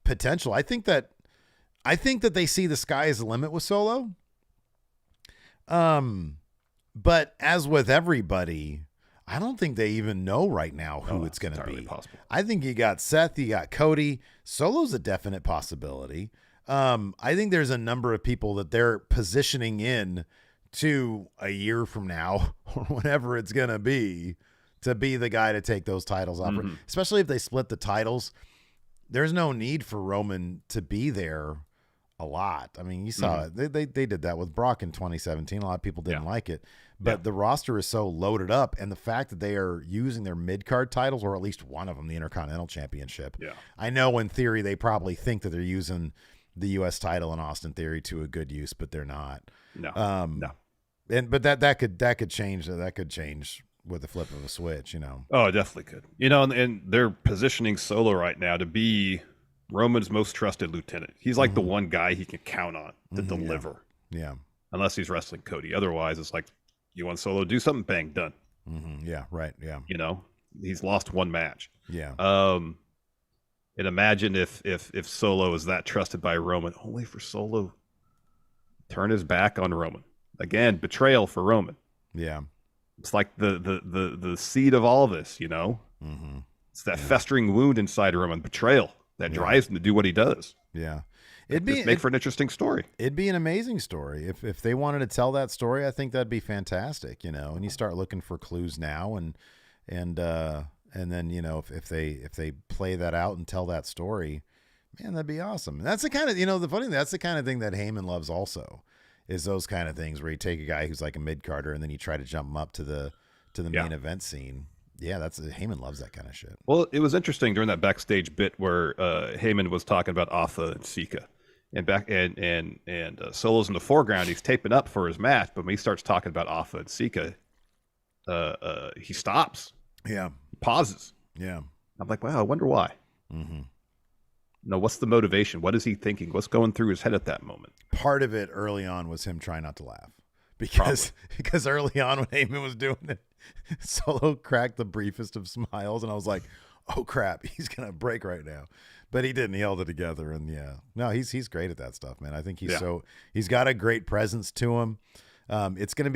potential. I think that they see the sky as the limit with Solo. But as with everybody, I don't think they even know right now who it's going to be. Possible. I think you got Seth, you got Cody. Solo's a definite possibility. I think there's a number of people that they're positioning in to a year from now or whenever it's going to be the guy to take those titles off. Mm-hmm. Especially if they split the titles. There's no need for Roman to be there a lot. I mean, you saw it. They did that with Brock in 2017. A lot of people didn't like it. But the roster is so loaded up, and the fact that they are using their mid-card titles, or at least one of them, the Intercontinental Championship. Yeah. I know in theory they probably think that they're using the U.S. title in Austin Theory to a good use, but they're not. No. But that could change. That could change with the flip of a switch, you know. Oh, it definitely could. You know, and they're positioning Solo right now to be Roman's most trusted lieutenant. He's like the one guy he can count on to deliver. Yeah. Unless he's wrestling Cody. Otherwise, it's like, you want Solo to do something, bang, done. Mm-hmm. Yeah, right. Yeah. You know, he's lost one match. Yeah. And imagine if Solo is that trusted by Roman, only for Solo turn his back on Roman. Again, betrayal for Roman. Yeah. It's like the seed of all of this, you know? Mm-hmm. It's that festering wound inside Roman, betrayal that drives him to do what he does. Yeah. It'd make for an interesting story. It'd be an amazing story. If they wanted to tell that story, I think that'd be fantastic, you know. And you start looking for clues now and then, you know, if they play that out and tell that story, man, that'd be awesome. And that's the kind of, you know, that's the kind of thing that Heyman loves also. Is those kind of things where you take a guy who's like a mid-carder and then you try to jump him up to the main event scene. Yeah, Heyman loves that kind of shit. Well, it was interesting during that backstage bit where Heyman was talking about Alpha and Sika, and Solo's in the foreground. He's taping up for his match, but when he starts talking about Alpha and Sika, he stops. Yeah, he pauses. Yeah, I'm like, wow, I wonder why. Mm-hmm. No, what's the motivation? What is he thinking? What's going through his head at that moment? Part of it early on was him trying not to laugh because early on when Heyman was doing it, Solo cracked the briefest of smiles, and I was like, "Oh crap, he's gonna break right now." But he didn't. He held it together, and he's great at that stuff, man. I think he's got a great presence to him. It's gonna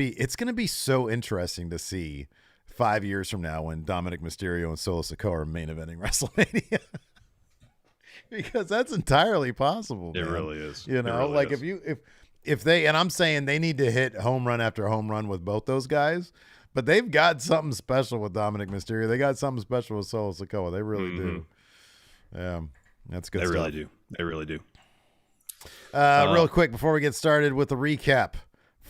be so interesting to see 5 years from now when Dominic Mysterio and Solo Sikoa are main eventing WrestleMania. because that's entirely possible. It man. really is. You know, like if they, and I'm saying they need to hit home run after home run with both those guys, but they've got something special with Dominic Mysterio. They got something special with Solo Sikoa. They really do. Yeah, that's good. They stuff. really do. They really do. Real quick before we get started with the recap,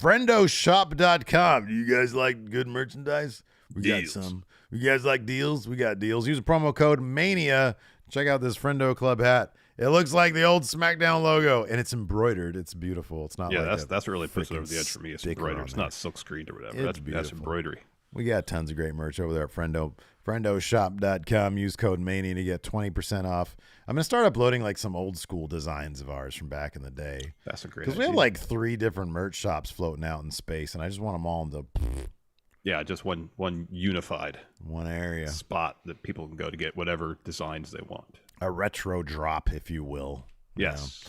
FriendoShop.com. Do you guys like good merchandise? We got some. You guys like deals? We got deals. Use a promo code MANIA. Check out this Friendo Club hat. It looks like the old Smackdown logo, and it's embroidered. It's beautiful. It's not that's really puts it over the edge for me. It's embroidered. It's not silk screened or whatever. That's embroidery. We got tons of great merch over there at FriendoShop.com. Use code MANIA to get 20% off. I'm going to start uploading like some old school designs of ours from back in the day. That's a great idea. Because we have like 3 different merch shops floating out in space, and I just want them all in the... Yeah, just one unified area spot that people can go to get whatever designs they want. A retro drop, if you will. Yes.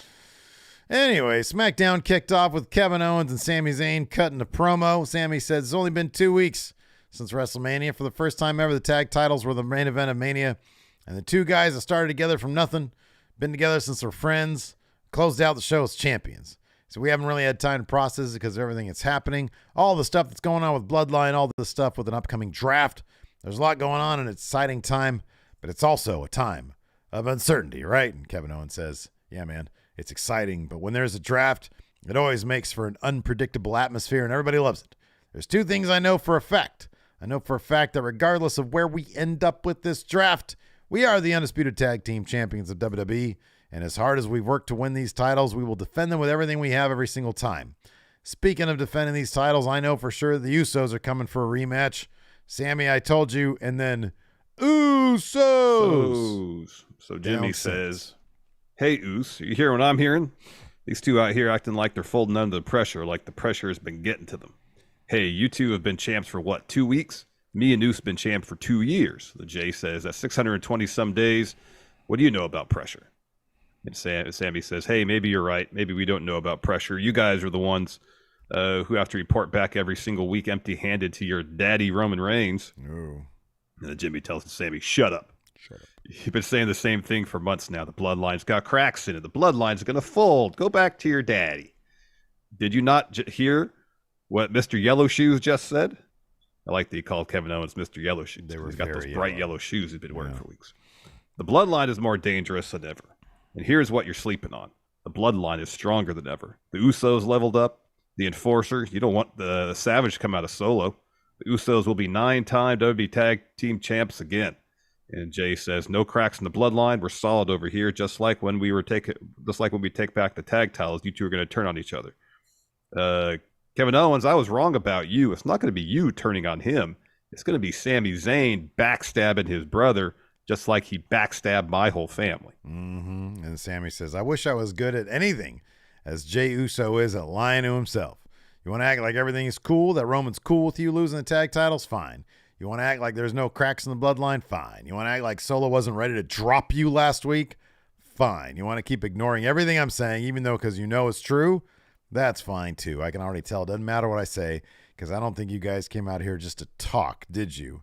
Anyway, SmackDown kicked off with Kevin Owens and Sami Zayn cutting a promo. Sami says it's only been 2 weeks since WrestleMania. For the first time ever, the tag titles were the main event of Mania. And the two guys that started together from nothing, been together since they're friends, closed out the show as champions. So we haven't really had time to process it because of everything that's happening. All the stuff that's going on with Bloodline, all the stuff with an upcoming draft. There's a lot going on and it's an exciting time, but it's also a time of uncertainty, right? And Kevin Owens says, yeah, man, it's exciting, but when there's a draft, it always makes for an unpredictable atmosphere and everybody loves it. There's 2 things I know for a fact. I know for a fact that regardless of where we end up with this draft, we are the undisputed tag team champions of WWE. And as hard as we've worked to win these titles, we will defend them with everything we have every single time. Speaking of defending these titles, I know for sure the Usos are coming for a rematch. Sammy, I told you, and then Usos. So Jimmy says, hey, Us, you hear what I'm hearing? These 2 out here acting like they're folding under the pressure, like the pressure has been getting to them. Hey, you 2 have been champs for what, 2 weeks? Me and Us have been champs for 2 years. The Jay says, that's 620 some days. What do you know about pressure? And Sammy says, hey, maybe you're right. Maybe we don't know about pressure. You guys are the ones who have to report back every single week empty-handed to your daddy, Roman Reigns. Ooh. And then Jimmy tells Sammy, shut up. You've been saying the same thing for months now. The bloodline's got cracks in it. The bloodline's going to fold. Go back to your daddy. Did you not hear what Mr. Yellow Shoes just said? I like that he called Kevin Owens Mr. Yellow Shoes. He's got those bright yellow shoes he's been wearing for weeks. The bloodline is more dangerous than ever. And here's what you're sleeping on. The bloodline is stronger than ever. The Usos leveled up. The Enforcer. You don't want the Savage to come out of Solo. The Usos will be 9-time WWE Tag Team Champs again. And Jay says, no cracks in the bloodline. We're solid over here, just like when we take back the tag titles. You 2 are going to turn on each other. Kevin Owens, I was wrong about you. It's not going to be you turning on him. It's going to be Sami Zayn backstabbing his brother, just like he backstabbed my whole family. Mm-hmm. And Sammy says, I wish I was good at anything as Jey Uso is at lying to himself. You want to act like everything is cool, that Roman's cool with you losing the tag titles? Fine. You want to act like there's no cracks in the bloodline? Fine. You want to act like Solo wasn't ready to drop you last week? Fine. You want to keep ignoring everything I'm saying, even though because you know it's true? That's fine too. I can already tell. It doesn't matter what I say because I don't think you guys came out here just to talk, did you?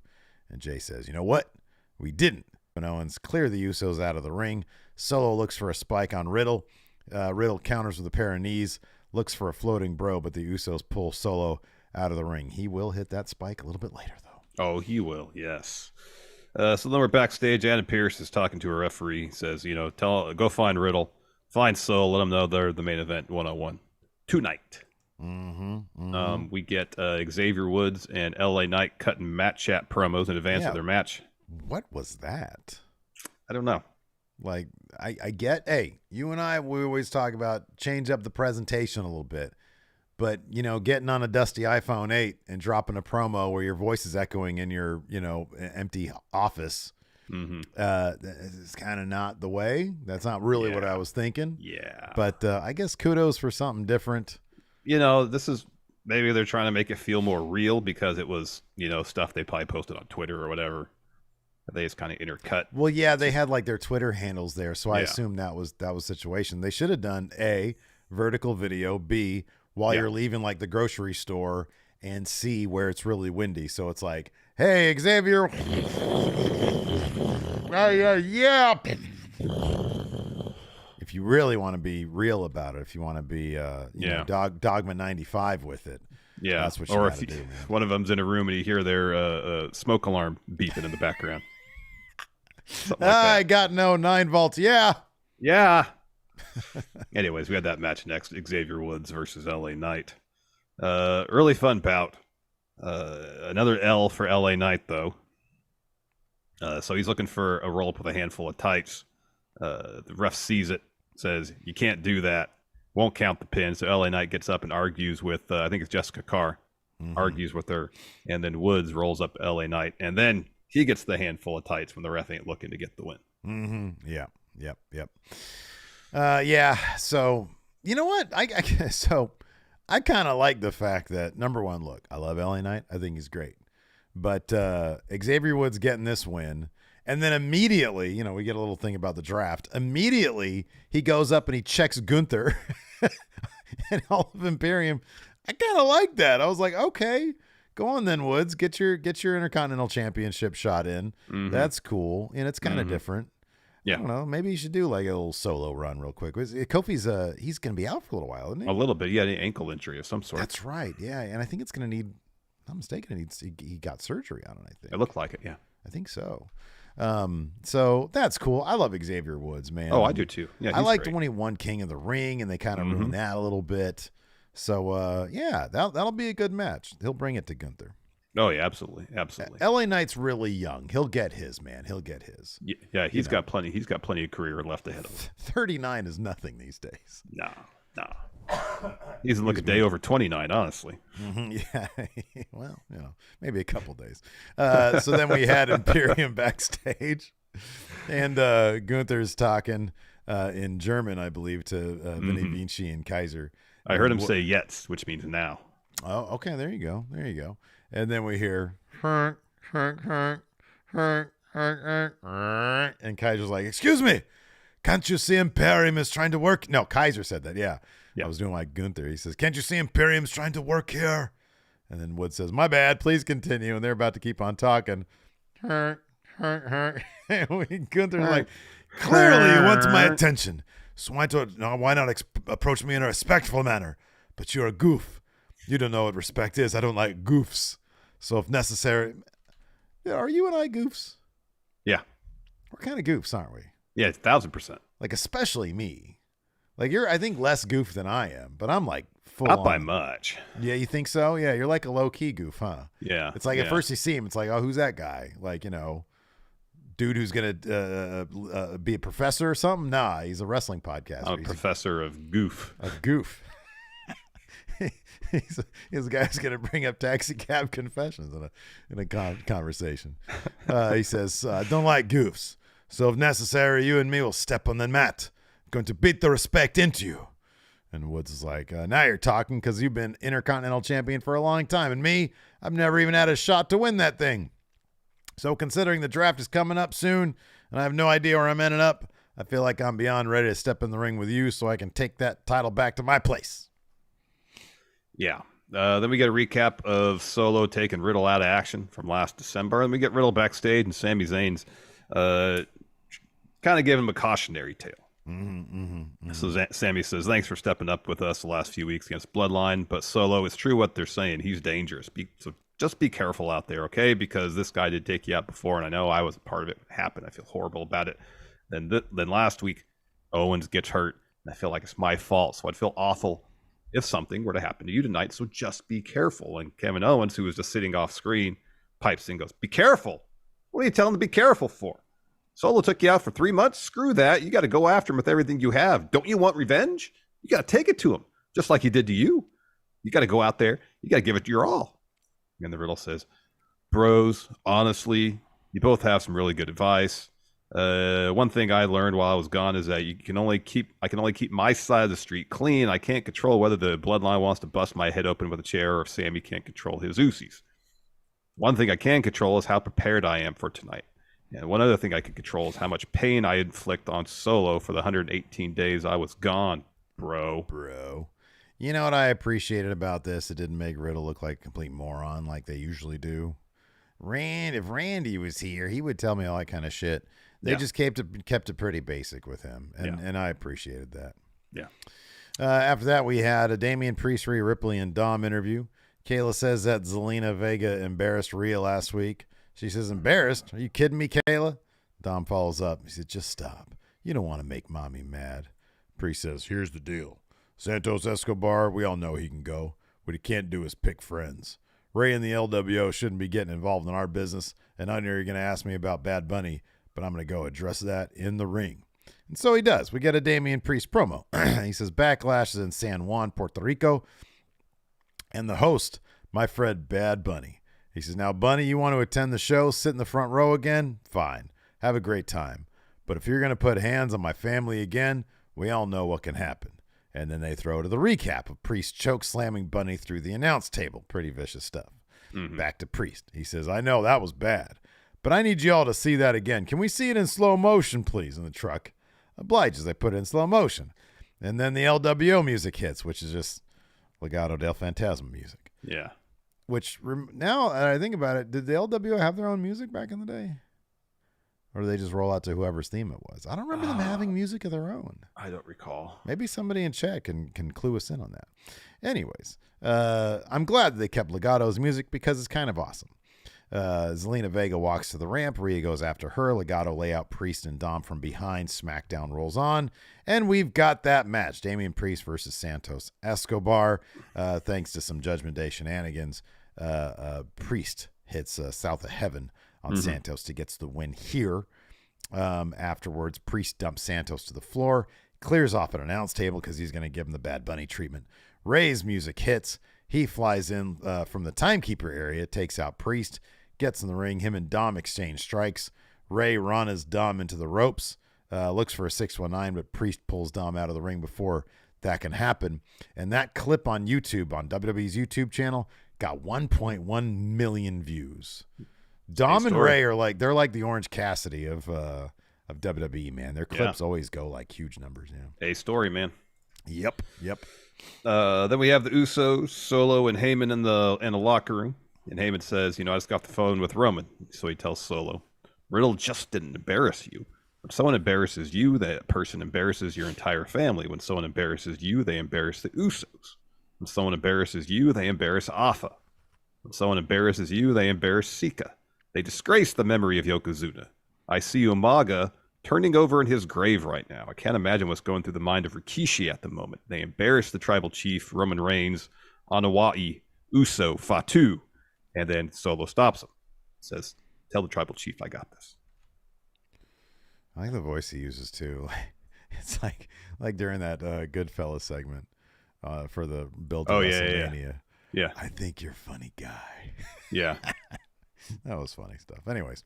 And Jay says, you know what? We didn't. And Owens clear the Usos out of the ring. Solo looks for a spike on Riddle. Riddle counters with a pair of knees, looks for a floating bro, but the Usos pull Solo out of the ring. He will hit that spike a little bit later, though. Oh, he will, yes. So then we're backstage. Adam Pearce is talking to a referee. Says, go find Riddle, find Solo, let them know they're the main event 101 tonight. We get Xavier Woods and LA Knight cutting Matt Chat promos in advance of their match. What was that? I don't know. Like, I get, hey, you and I, we always talk about change up the presentation a little bit. But, getting on a dusty iPhone 8 and dropping a promo where your voice is echoing in your, empty office is kind of not the way. That's not really what I was thinking. Yeah. But I guess kudos for something different. This is, maybe they're trying to make it feel more real because it was, stuff they probably posted on Twitter or whatever. They just kind of intercut. Well, yeah, they had like their Twitter handles there. So I assume that was the situation. They should have done A, vertical video, B, while you're leaving like the grocery store, and C, where it's really windy. So it's like, hey, Xavier. Yeah. if you really want to be real about it, if you want to be, you know, Dogma 95 with it. Yeah. That's what you or got to do, man. if one of them's in a room and you hear their smoke alarm beeping in the background. Something like that. I got no 9 volts. Yeah. Yeah. Anyways, we had that match next. Xavier Woods versus LA Knight. Really fun bout. Another L for LA Knight, though. So he's looking for a roll-up with a handful of tights. The ref sees it, says, you can't do that. Won't count the pin. So LA Knight gets up and argues with, I think it's Jessica Carr, argues with her. And then Woods rolls up LA Knight. And then he gets the handful of tights when the ref ain't looking to get the win. Yeah. Yep. Yeah. So, you know what? I kind of like the fact that, number one, look, I love LA Knight. I think he's great. But Xavier Woods getting this win. And then immediately, you know, we get a little thing about the draft. Immediately, he goes up and he checks Gunther and all of Imperium. I kind of like that. I was like, okay, go on then, Woods. Get your Intercontinental Championship shot in. That's cool. And it's kind of different. Yeah. I don't know. Maybe you should do like a little solo run real quick. Kofi's he's going to be out for a little while, isn't he? A little bit. He had an ankle injury of some sort. That's right. Yeah. And I think it's going to need, if I'm mistaken, he got surgery on it, I think. It looked like it, yeah. I think so. So that's cool. I love Xavier Woods, man. Oh, I do too. Yeah, I liked great. when he won King of the Ring, and they kind of ruined that a little bit. So yeah, that'll be a good match. He'll bring it to Gunther. Oh yeah, absolutely. LA Knight's really young. He'll get his, man. He'll get his. Yeah, he's got plenty. He's got plenty of career left ahead of him. 39 is nothing these days. No. He doesn't look a day over 29, honestly. Yeah. Well, you know, maybe a couple days. So then we had Imperium backstage, and Gunther's talking in German, I believe, to Vinny Vinci and Kaiser. I heard him say "jetzt," which means now. Oh, okay. There you go. And then we hear, and Kaiser's like, "Excuse me, can't you see Imperium is trying to work?" No, Kaiser said that. Yeah. I was doing like Gunther. He says, "Can't you see Imperium's trying to work here?" And then Wood says, "My bad, please continue." And they're about to keep on talking. And Gunther's like, "Clearly you want my attention. So why not approach me in a respectful manner? But you're a goof. You don't know what respect is. I don't like goofs. So if necessary..." Yeah, are you and I goofs? Yeah. We're kind of goofs, aren't we? Yeah, 1,000%. Like, especially me. Like, you're, I think, less goof than I am, but I'm like full Not on. by much. Yeah, you think so? Yeah, you're like a low-key goof, huh? Yeah. It's like at first you see him, it's like, oh, who's that guy? Like, you know, dude who's going to be a professor or something? Nah, he's a wrestling podcaster. I'm a professor of goof. Of goof. He's a guy who's going to bring up taxi cab confessions in a conversation. He says, "Don't like goofs. So if necessary, you and me will step on the mat. Going to beat the respect into you." And Woods is like, "Now you're talking, because you've been Intercontinental Champion for a long time. And me, I've never even had a shot to win that thing. So considering the draft is coming up soon, and I have no idea where I'm ending up, I feel like I'm beyond ready to step in the ring with you so I can take that title back to my place." Yeah. Then we get a recap of Solo taking Riddle out of action from last December. And we get Riddle backstage, and Sami Zayn's kind of giving him a cautionary tale. So Sami says, "Thanks for stepping up with us the last few weeks against Bloodline. But Solo, it's true what they're saying. He's dangerous. So just be careful out there, okay? Because this guy did take you out before, and I know I was a part of it. It happened. I feel horrible about it. Then last week, Owens gets hurt, and I feel like it's my fault. So I'd feel awful if something were to happen to you tonight. So just be careful." And Kevin Owens, who was just sitting off screen, pipes in and goes, "Be careful? What are you telling him to be careful for? Solo took you out for 3 months. Screw that. You got to go after him with everything you have. Don't you want revenge? You got to take it to him, just like he did to you. You got to go out there. You got to give it your all." And the Riddle says, "Bros, honestly, you both have some really good advice. One thing I learned while I was gone is that I can only keep my side of the street clean. I can't control whether the Bloodline wants to bust my head open with a chair, or if Sammy can't control his Usos. One thing I can control is how prepared I am for tonight. And one other thing I can control is how much pain I inflict on Solo for the 118 days I was gone, bro." You know what I appreciated about this? It didn't make Riddle look like a complete moron like they usually do. If Randy was here, he would tell me all that kind of shit. They just kept it pretty basic with him, and I appreciated that. Yeah. After that, we had a Damian Priest, Rhea Ripley, and Dom interview. Kayla says that Zelina Vega embarrassed Rhea last week. She says, embarrassed? Are you kidding me, Kayla? Dom follows up. He said, just stop. You don't want to make mommy mad. Priest says, here's the deal. Santos Escobar, we all know he can go. What he can't do is pick friends. Ray and the LWO shouldn't be getting involved in our business, and I know you're going to ask me about Bad Bunny, but I'm going to go address that in the ring. And so he does. We get a Damian Priest promo. He says, Backlash is in San Juan, Puerto Rico, and the host, my friend Bad Bunny. He says, now, Bunny, you want to attend the show, sit in the front row again? Fine. Have a great time. But if you're going to put hands on my family again, we all know what can happen. And then they throw to the recap of Priest choke slamming Bunny through the announce table. Pretty vicious stuff. Mm-hmm. Back to Priest. He says, I know that was bad, but I need you all to see that again. Can we see it in slow motion, please, in the truck? Obliges. They put it in slow motion. And then the LWO music hits, which is just Legado del Fantasma music. Yeah. Which, now that I think about it, did the LWO have their own music back in the day? Or do they just roll out to whoever's theme it was? I don't remember them having music of their own. I don't recall. Maybe somebody in chat can clue us in on that. Anyways, I'm glad that they kept Legato's music because it's kind of awesome. Zelina Vega walks to the ramp. Rhea goes after her. Legato lay out Priest and Dom from behind. Smackdown rolls on. And we've got that match. Damian Priest versus Santos Escobar. Thanks to some Judgment Day shenanigans, Priest hits South of Heaven on Santos to get the win here. Afterwards, Priest dumps Santos to the floor, clears off an announce table because he's going to give him the Bad Bunny treatment. Ray's music hits. He flies in from the timekeeper area, takes out Priest, gets in the ring. Him and Dom exchange strikes. Ray runs Dom into the ropes, looks for a 619, but Priest pulls Dom out of the ring before that can happen. And that clip on YouTube, on WWE's YouTube channel, got 1.1 million views. Dom and Ray are like, they're like the Orange Cassidy of WWE, man. Their clips always go like huge numbers. Yeah. A story, man. Yep. Then we have the Usos, Solo, and Heyman in the locker room. And Heyman says, I just got the phone with Roman. So he tells Solo, Riddle just didn't embarrass you. When someone embarrasses you, that person embarrasses your entire family. When someone embarrasses you, they embarrass the Usos. When someone embarrasses you, they embarrass Alpha. When someone embarrasses you, they embarrass Sika. They disgrace the memory of Yokozuna. I see Umaga turning over in his grave right now. I can't imagine what's going through the mind of Rikishi at the moment. They embarrass the tribal chief, Roman Reigns, Anoa'i, Uso, Fatu, and then Solo stops him. Says, tell the tribal chief I got this. I like the voice he uses too. It's like during that Goodfellas segment for the build to WrestleMania. Yeah. I think you're a funny guy. Yeah. That was funny stuff. Anyways,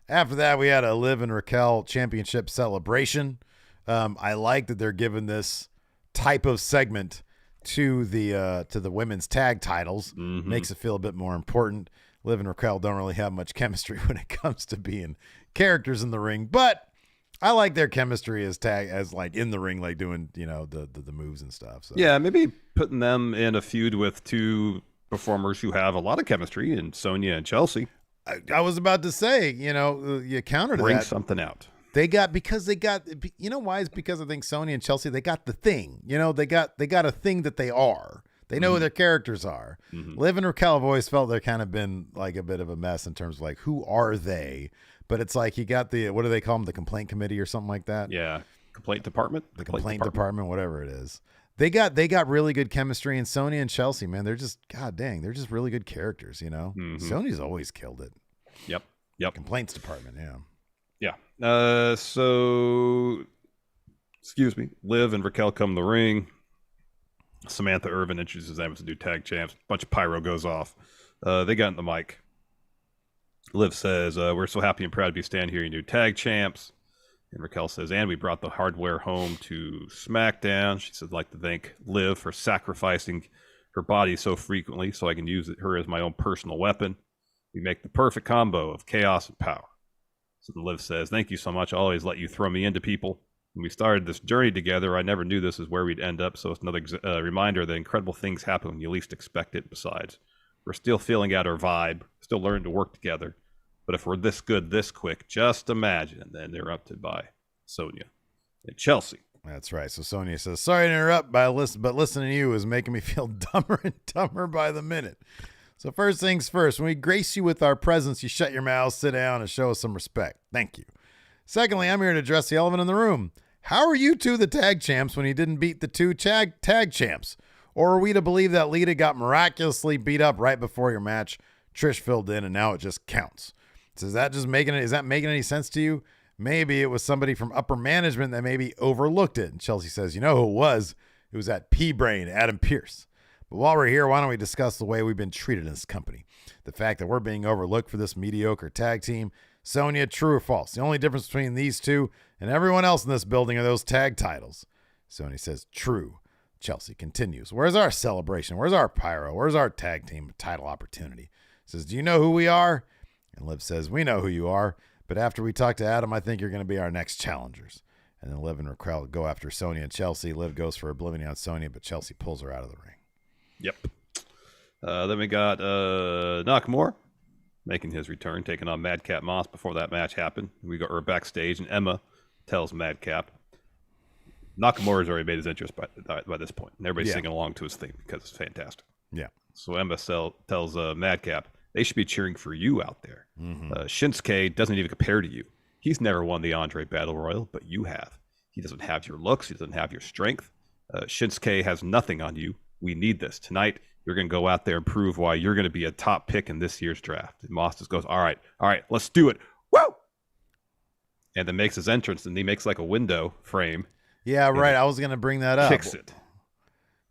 after that, we had a Liv and Raquel championship celebration. I like that they're giving this type of segment to the women's tag titles. Makes it feel a bit more important. Liv and Raquel don't really have much chemistry when it comes to being characters in the ring, but I like their chemistry as like in the ring, like doing the moves and stuff. So yeah, maybe putting them in a feud with two performers who have a lot of chemistry, in Sonya and Chelsea. I was about to say, you counter to bring that. something out. Because they got, why? It's because I think Sonya and Chelsea, they got the thing. They got a thing that they are. They know who their characters are. Liv and Raquel have always felt they're kind of been like a bit of a mess in terms of like, who are they? But it's like you got what do they call them? The complaint committee or something like that? Yeah. Complaint department? The complaint department, whatever it is. They got really good chemistry, and Sonya and Chelsea, man, they're just, god dang, they're just really good characters, Sonya's always killed it. Yep. Complaints department, yeah. Yeah. So, excuse me, Liv and Raquel come in the ring. Samantha Irvin introduces them as new tag champs. A bunch of pyro goes off. They got in the mic. Liv says, we're so happy and proud to be standing here, you new tag champs. And Raquel says, and we brought the hardware home to SmackDown. She said, I'd like to thank Liv for sacrificing her body so frequently so I can use her as my own personal weapon. We make the perfect combo of chaos and power. So Liv says, thank you so much. I always let you throw me into people. When we started this journey together, I never knew this is where we'd end up. So it's another reminder that incredible things happen when you least expect it. Besides, we're still feeling out our vibe, still learning to work together. But if we're this good this quick, just imagine. And then interrupted by Sonya and Chelsea. That's right. So Sonya says, sorry to interrupt, but listening to you is making me feel dumber and dumber by the minute. So first things first, when we grace you with our presence, you shut your mouth, sit down, and show us some respect. Thank you. Secondly, I'm here to address the elephant in the room. How are you two the tag champs when you didn't beat the two tag champs? Or are we to believe that Lita got miraculously beat up right before your match? Trish filled in, and now it just counts. So is that making any sense to you? Maybe it was somebody from upper management that maybe overlooked it. And Chelsea says, you know who it was? It was that P-Brain, Adam Pearce. But while we're here, why don't we discuss the way we've been treated in this company? The fact that we're being overlooked for this mediocre tag team. Sonya, true or false? The only difference between these two and everyone else in this building are those tag titles. Sonya says, true. Chelsea continues. Where's our celebration? Where's our pyro? Where's our tag team title opportunity? Says, do you know who we are? And Liv says, we know who you are. But after we talk to Adam, I think you're going to be our next challengers. And then Liv and Raquel go after Sonya and Chelsea. Liv goes for Oblivion on Sonya, but Chelsea pulls her out of the ring. Yep. Then we got Nakamura making his return, taking on Madcap Moss before that match happened. We got her backstage, and Emma tells Madcap. Nakamura's already made his interest by this point. And everybody's singing along to his theme because it's fantastic. Yeah. So Emma tells Madcap, they should be cheering for you out there. Mm-hmm. Shinsuke doesn't even compare to you. He's never won the Andre Battle Royal, but you have. He doesn't have your looks. He doesn't have your strength. Shinsuke has nothing on you. We need this. Tonight, you're going to go out there and prove why you're going to be a top pick in this year's draft. And Moss just goes, all right, let's do it. Woo! And then makes his entrance, and he makes like a window frame. Yeah, right. I was going to bring that up. Kicks it.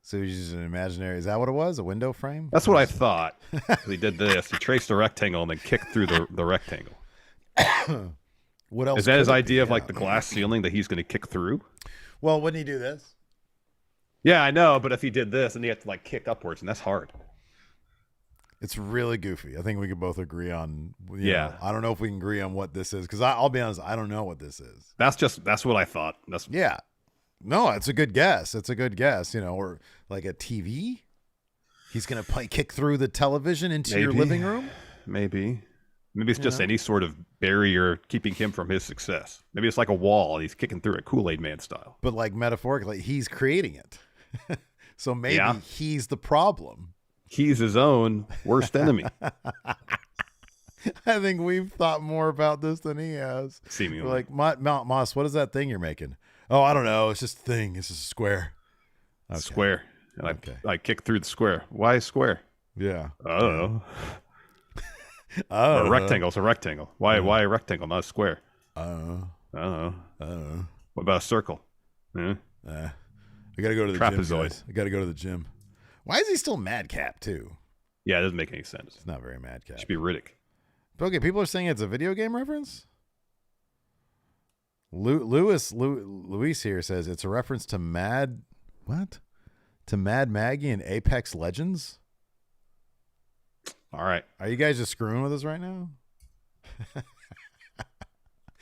So he's just an imaginary. Is that what it was? A window frame? That's what I thought. He did this. He traced a rectangle and then kicked through the rectangle. What else? Is that his idea of like the glass ceiling that he's going to kick through? Well, wouldn't he do this? Yeah, I know. But if he did this, then he had to like kick upwards, and that's hard. It's really goofy. I think we could both agree on. Yeah. I don't know if we can agree on what this is because I'll be honest. I don't know what this is. That's what I thought. Yeah. No, it's a good guess. Or like a TV. He's going to kick through the television into your living room? Maybe it's just any sort of barrier keeping him from his success. Maybe it's like a wall and he's kicking through it Kool-Aid Man style. But like metaphorically, he's creating it. So maybe he's the problem. He's his own worst enemy. I think we've thought more about this than he has. Seemingly. We're like, Moss, what is that thing you're making? Oh, I don't know. It's just a thing. It's just a square. Okay. Square. And I kick through the square. Why square? Yeah. I don't know. A rectangle's a rectangle. Why a rectangle, not a square? I don't know. What about a circle? I got to go to the Trapezoid. gym. Guys. I got to go to the gym. Why is he still Madcap, too? Yeah, it doesn't make any sense. It's not very Madcap. It should be Riddick. But okay, people are saying it's a video game reference? Luis here says it's a reference to Mad Maggie and Apex Legends. All right, are you guys just screwing with us right now?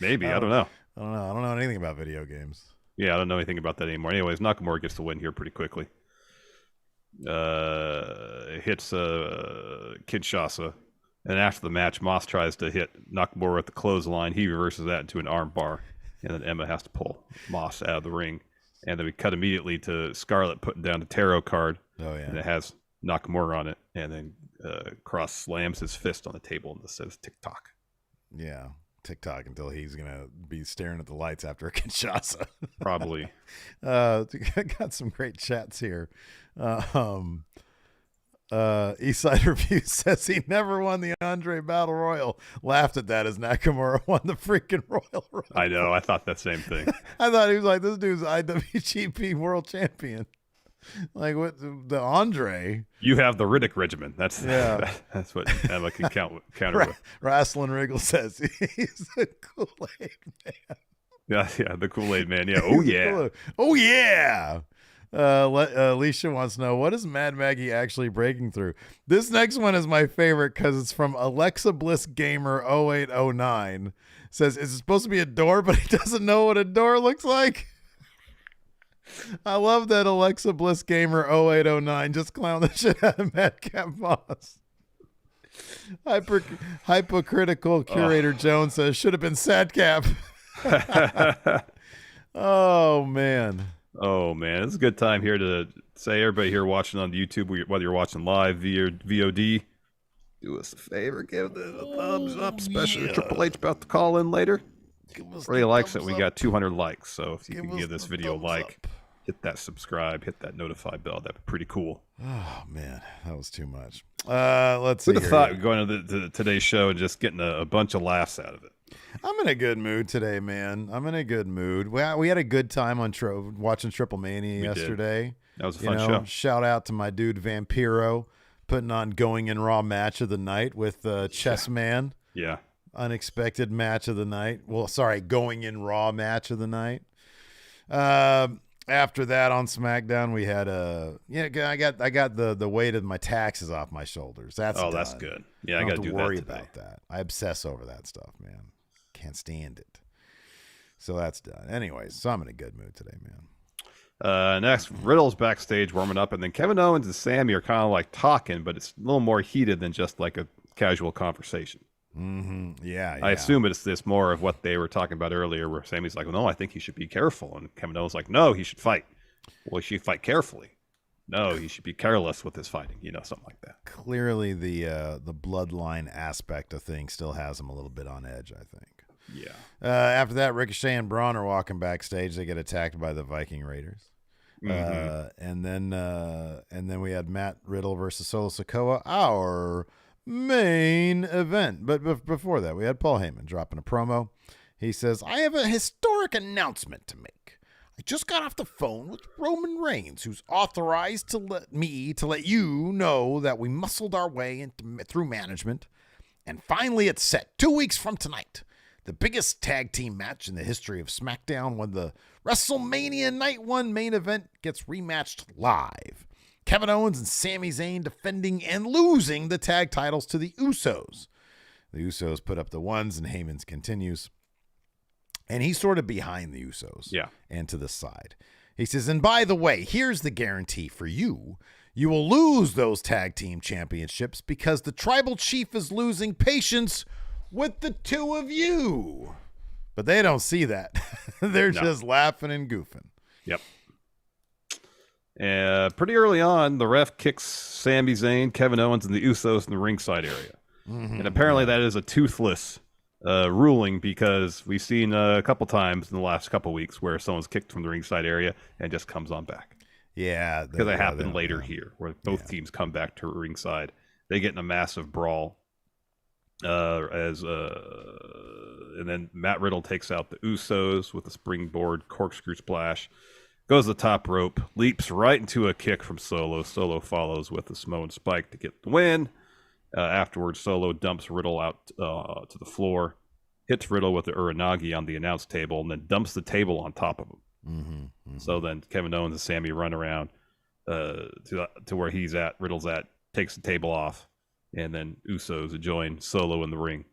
Maybe I don't know. I don't know anything about video games. Yeah, I don't know anything about that anymore. Anyways, Nakamura gets the win here pretty quickly. Hits Kinshasa, and after the match, Moss tries to hit Nakamura at the clothesline. He reverses that into an arm bar. And then Emma has to pull Moss out of the ring. And then we cut immediately to Scarlett putting down the tarot card. Oh, yeah. And it has Nakamura on it. And then Cross slams his fist on the table and it says TikTok. Yeah, TikTok until he's going to be staring at the lights after Kinshasa. Probably. Got some great chats here. Eastside Review says he never won the Andre Battle Royal. Laughed at that as Nakamura won the freaking Royal Rumble. I know. I thought that same thing. I thought he was like, this dude's IWGP World Champion. Like what the Andre? You have the Riddick regimen. That's what Emma can counter with. Wrestling Wriggle says he's the Kool-Aid Man. Yeah, the Kool-Aid Man. Yeah. Oh yeah. Oh yeah. Alicia wants to know, what is Mad Maggie actually breaking through? This next one is my favorite because it's from Alexa Bliss Gamer 0809. Says it's supposed to be a door, but he doesn't know what a door looks like. I love that Alexa Bliss Gamer 0809 just clowned the shit out of Madcap Moss. Hypocritical curator Jones says should have been Sadcap. Oh man. Oh man, it's a good time here to say everybody here watching on YouTube, whether you're watching live via VOD, do us a favor, give it a thumbs up, especially Triple H about to call in later. Really likes it. We got 200 likes, so if you can give this video a like, hit that subscribe, hit that notify bell, that'd be pretty cool. Oh man, that was too much. Let's see. Who'd have thought going to today's show and just getting a bunch of laughs out of it? I'm in a good mood today, man. I'm in a good mood. We had a good time on watching Triple Mania yesterday. That was a fun show. Shout out to my dude Vampiro putting on Going in Raw match of the night with Chess Man. Yeah. Unexpected match of the night. Well, sorry, Going in Raw match of the night. After that on SmackDown, we had I got the weight of my taxes off my shoulders. That's good. Yeah, I got to do worry that today. about that. I obsess over that stuff, man. Can't stand it. So that's done. Anyways, so I'm in a good mood today, man. Next, Riddle's backstage warming up, and then Kevin Owens and Sammy are kind of like talking, but it's a little more heated than just like a casual conversation. Mm-hmm. Yeah. I assume it's this more of what they were talking about earlier, where Sammy's like, well, no, I think he should be careful. And Kevin Owens like, no, he should fight. Well, he should fight carefully. No, he should be careless with his fighting, something like that. Clearly the bloodline aspect of things still has him a little bit on edge, I think. Yeah. After that, Ricochet and Braun are walking backstage. They get attacked by the Viking Raiders. Mm-hmm. And then we had Matt Riddle versus Solo Sikoa, our main event. But before that, we had Paul Heyman dropping a promo. He says, I have a historic announcement to make. I just got off the phone with Roman Reigns, who's authorized to let you know that we muscled our way through management. And finally, it's set 2 weeks from tonight. The biggest tag team match in the history of SmackDown, when the WrestleMania Night 1 main event gets rematched live. Kevin Owens and Sami Zayn defending and losing the tag titles to the Usos. The Usos put up the ones, and Heyman continues. And he's sort of behind the Usos. Yeah. And to the side. He says, and by the way, here's the guarantee for you. You will lose those tag team championships because the tribal chief is losing patience with the two of you. But they don't see that. They're just laughing and goofing. Yep. Pretty early on, the ref kicks Sami Zayn, Kevin Owens, and the Usos in the ringside area. Mm-hmm. And apparently that is a toothless ruling, because we've seen a couple times in the last couple weeks where someone's kicked from the ringside area and just comes on back. Yeah. Because it happened later here, where both teams come back to ringside. They get in a massive brawl. And then Matt Riddle takes out the Usos with a springboard corkscrew splash, goes to the top rope, leaps right into a kick from Solo. Solo follows with a Samoan spike to get the win. Afterwards, Solo dumps Riddle out to the floor, hits Riddle with the Uranagi on the announce table, and then dumps the table on top of him. Mm-hmm, mm-hmm. So then Kevin Owens and Sammy run around to where he's at, Riddle's at, takes the table off, and then Usos join Solo in the ring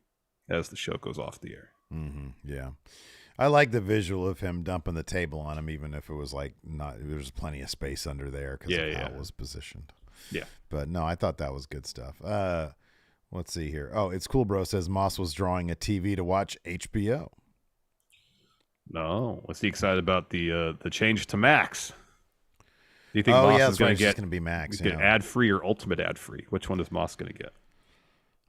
as the show goes off the air. Mm-hmm. Yeah. I like the visual of him dumping the table on him, even if it was like there was plenty of space under there because of how it was positioned. Yeah. But no, I thought that was good stuff. Let's see here. Oh, it's cool, bro. Says Moss was drawing a TV to watch HBO. No. Was he excited about the change to Max? Do you think Moss is going to be Max? Get ad free or ultimate ad free? Which one is Moss going to get?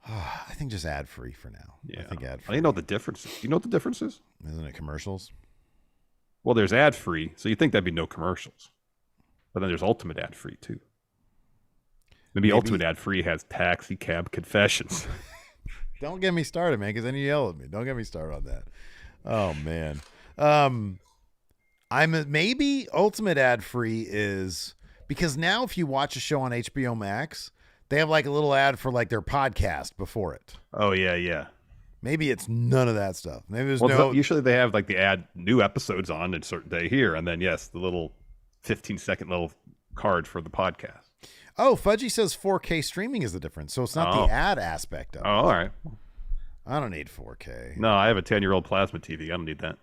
I think just ad free for now. Yeah. I think ad free. I don't know the differences. Do you know what the difference is? Isn't it commercials? Well, there's ad free, so you think that'd be no commercials. But then there's ultimate ad free too. Maybe ultimate ad free has taxi cab confessions. Don't get me started, man, because then you yell at me. Don't get me started on that. Oh man. Maybe ultimate ad free is because now if you watch a show on HBO Max, they have like a little ad for like their podcast before it. Oh yeah. Maybe it's none of that stuff. Maybe there's usually they have like the ad new episodes on a certain day here, and then the little 15-second little card for the podcast. Oh, Fudgy says 4K streaming is the difference, so it's not the ad aspect of it. Oh, all right. I don't need 4K. No, I have a 10-year-old plasma TV. I don't need that.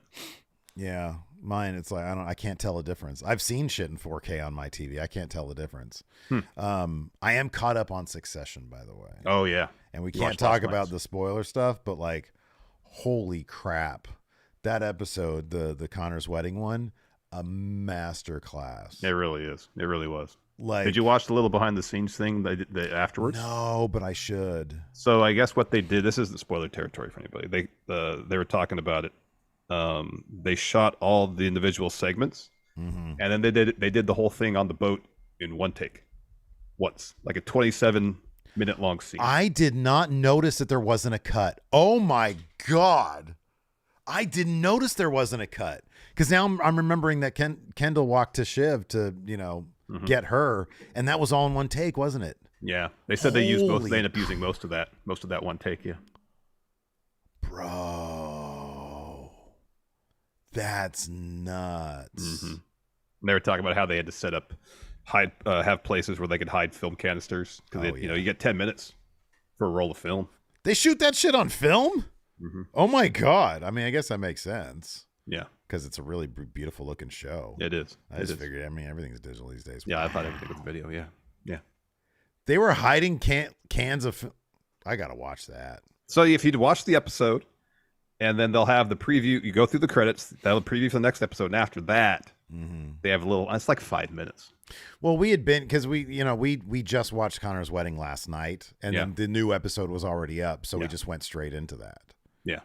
Yeah, mine. It's like I can't tell the difference. I've seen shit in 4K on my TV. I can't tell the difference. I am caught up on Succession, by the way. Oh yeah, and we You can't watched talk last about night's. the spoiler stuff, but like, holy crap, that episode, the Connor's wedding one, a master class. It really is. It really was. Like, did you watch the little behind the scenes thing they did afterwards? No, but I should. So I guess what they did, this isn't spoiler territory for anybody. They were talking about it. They shot all the individual segments, and then they did the whole thing on the boat in one take, once, like a 27-minute long scene. I did not notice that there wasn't a cut. Oh my God. I didn't notice there wasn't a cut. Because now I'm remembering that Kendall walked to Shiv to, get her, and that was all in one take, wasn't it? Yeah. They said they used both. They ended up using most of that one take, yeah. Bro. That's nuts. They were talking about how they had to set up, have places where they could hide film canisters. Because, you get 10 minutes for a roll of film. They shoot that shit on film? Oh my God. I mean, I guess that makes sense. Yeah. Because it's a really beautiful looking show. It is. I just figured, everything's digital these days. Yeah, I thought everything was video, yeah. Yeah. They were hiding cans of film. I got to watch that. So if you'd watch the episode, and then they'll have the preview, you go through the credits, that'll preview for the next episode, and after that, they have a little, it's like 5 minutes. Well, we had been, because we just watched Connor's wedding last night, and then the new episode was already up, so we just went straight into that. Yeah.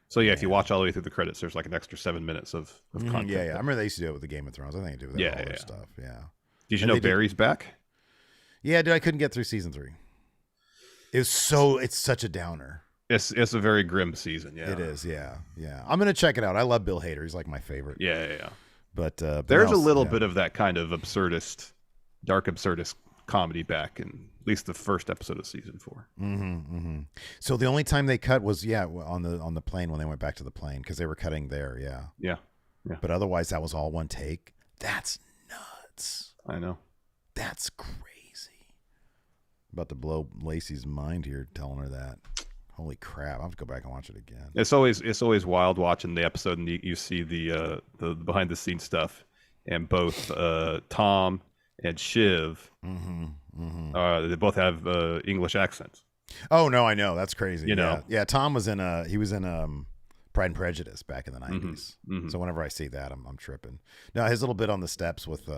So if you watch all the way through the credits, there's like an extra 7 minutes of content. Yeah. I remember they used to do it with the Game of Thrones. I think they do with all their stuff. Yeah. Did you know Barry's back? Yeah, dude, I couldn't get through season 3. It's such a downer. It's a very grim season. Yeah, it is. Yeah. I'm gonna check it out. I love Bill Hader. He's like my favorite. Yeah. But there's a little bit of that kind of dark absurdist comedy back in at least the first episode of season 4. So the only time they cut was on the plane, when they went back to the plane, because they were cutting there. Yeah. But otherwise, that was all one take. That's nuts. I know. That's crazy. About to blow Lacey's mind here, telling her that. Holy crap! I have to go back and watch it again. It's always wild watching the episode, and you see the behind the scenes stuff, and both Tom and Shiv, they both have English accents. Oh no, I know, that's crazy. know, yeah. Tom was in Pride and Prejudice back in the 90s. So whenever I see that, I'm tripping. Now his little bit on the steps with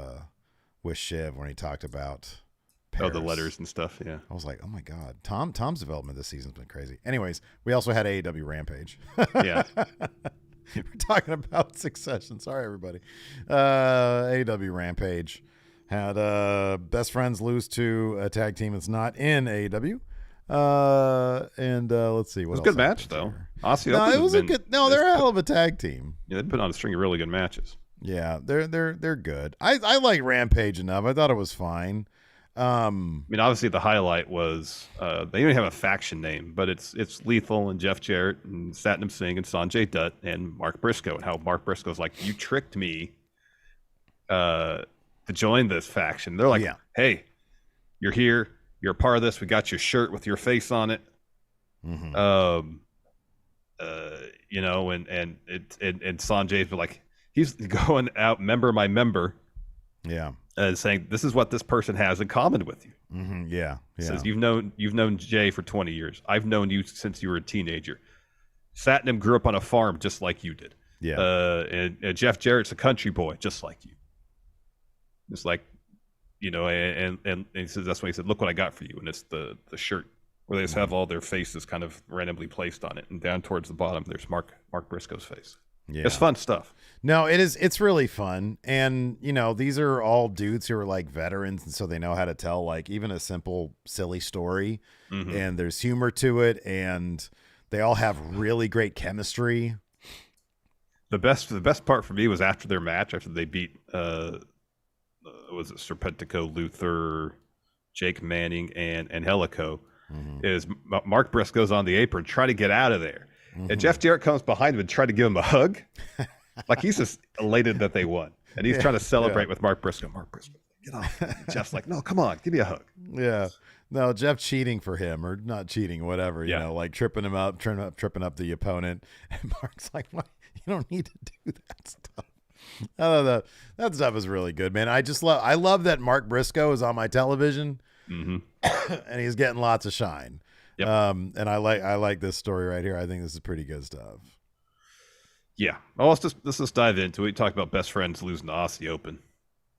Shiv when he talked about Paris. The letters and stuff. Yeah, I was like, oh my God, Tom's development this season's been crazy. Anyways, we also had AEW Rampage. Yeah. We're talking about Succession. Sorry, everybody. AEW Rampage had best friends lose to a tag team that's not in AEW. And let's see. It was a good match, though. Aussie no, Open it was a good. No, they're a hell of a tag team. Yeah, they've been on a string of really good matches. Yeah, they're good. I like Rampage enough. I thought it was fine. I mean, obviously the highlight was they don't have a faction name, but it's Lethal and Jeff Jarrett and Satnam Singh and Sanjay Dutt and Mark Briscoe, and how Mark Briscoe's like, you tricked me to join this faction. They're like, hey, you're here, you're a part of this. We got your shirt with your face on it. And Sanjay's like, he's going out member by member. Yeah. Saying this is what this person has in common with you. Yeah. Says you've known Jay for 20 years. I've known you since you were a teenager. Satnam grew up on a farm just like you did. Yeah. And Jeff Jarrett's a country boy just like you. It's like, and he says that's why he said, look what I got for you. And it's the shirt where they just have all their faces kind of randomly placed on it, and down towards the bottom there's Mark Briscoe's face. Yeah. It's fun stuff. No, it is. It's really fun. And, these are all dudes who are like veterans. And so they know how to tell like even a simple, silly story. And there's humor to it. And they all have really great chemistry. The best part for me was after their match, after they beat, was it Serpentico, Luther, Jake Manning, and Helico, is Mark Briscoe's on the apron, try to get out of there. And Jeff Jarrett comes behind him and tried to give him a hug. Like he's just elated that they won. And he's trying to celebrate with Mark Briscoe. Mark Briscoe, get off. Jeff's like, no, come on, give me a hug. Yeah. No, Jeff cheating for him, or not cheating, whatever, like tripping him up, tripping up the opponent. And Mark's like, what? You don't need to do that stuff. I love that stuff is really good, man. I love that Mark Briscoe is on my television and he's getting lots of shine. Yep. And I like this story right here. I think this is pretty good stuff. Yeah. Well, let's just dive into it. We talked about best friends losing to Aussie Open.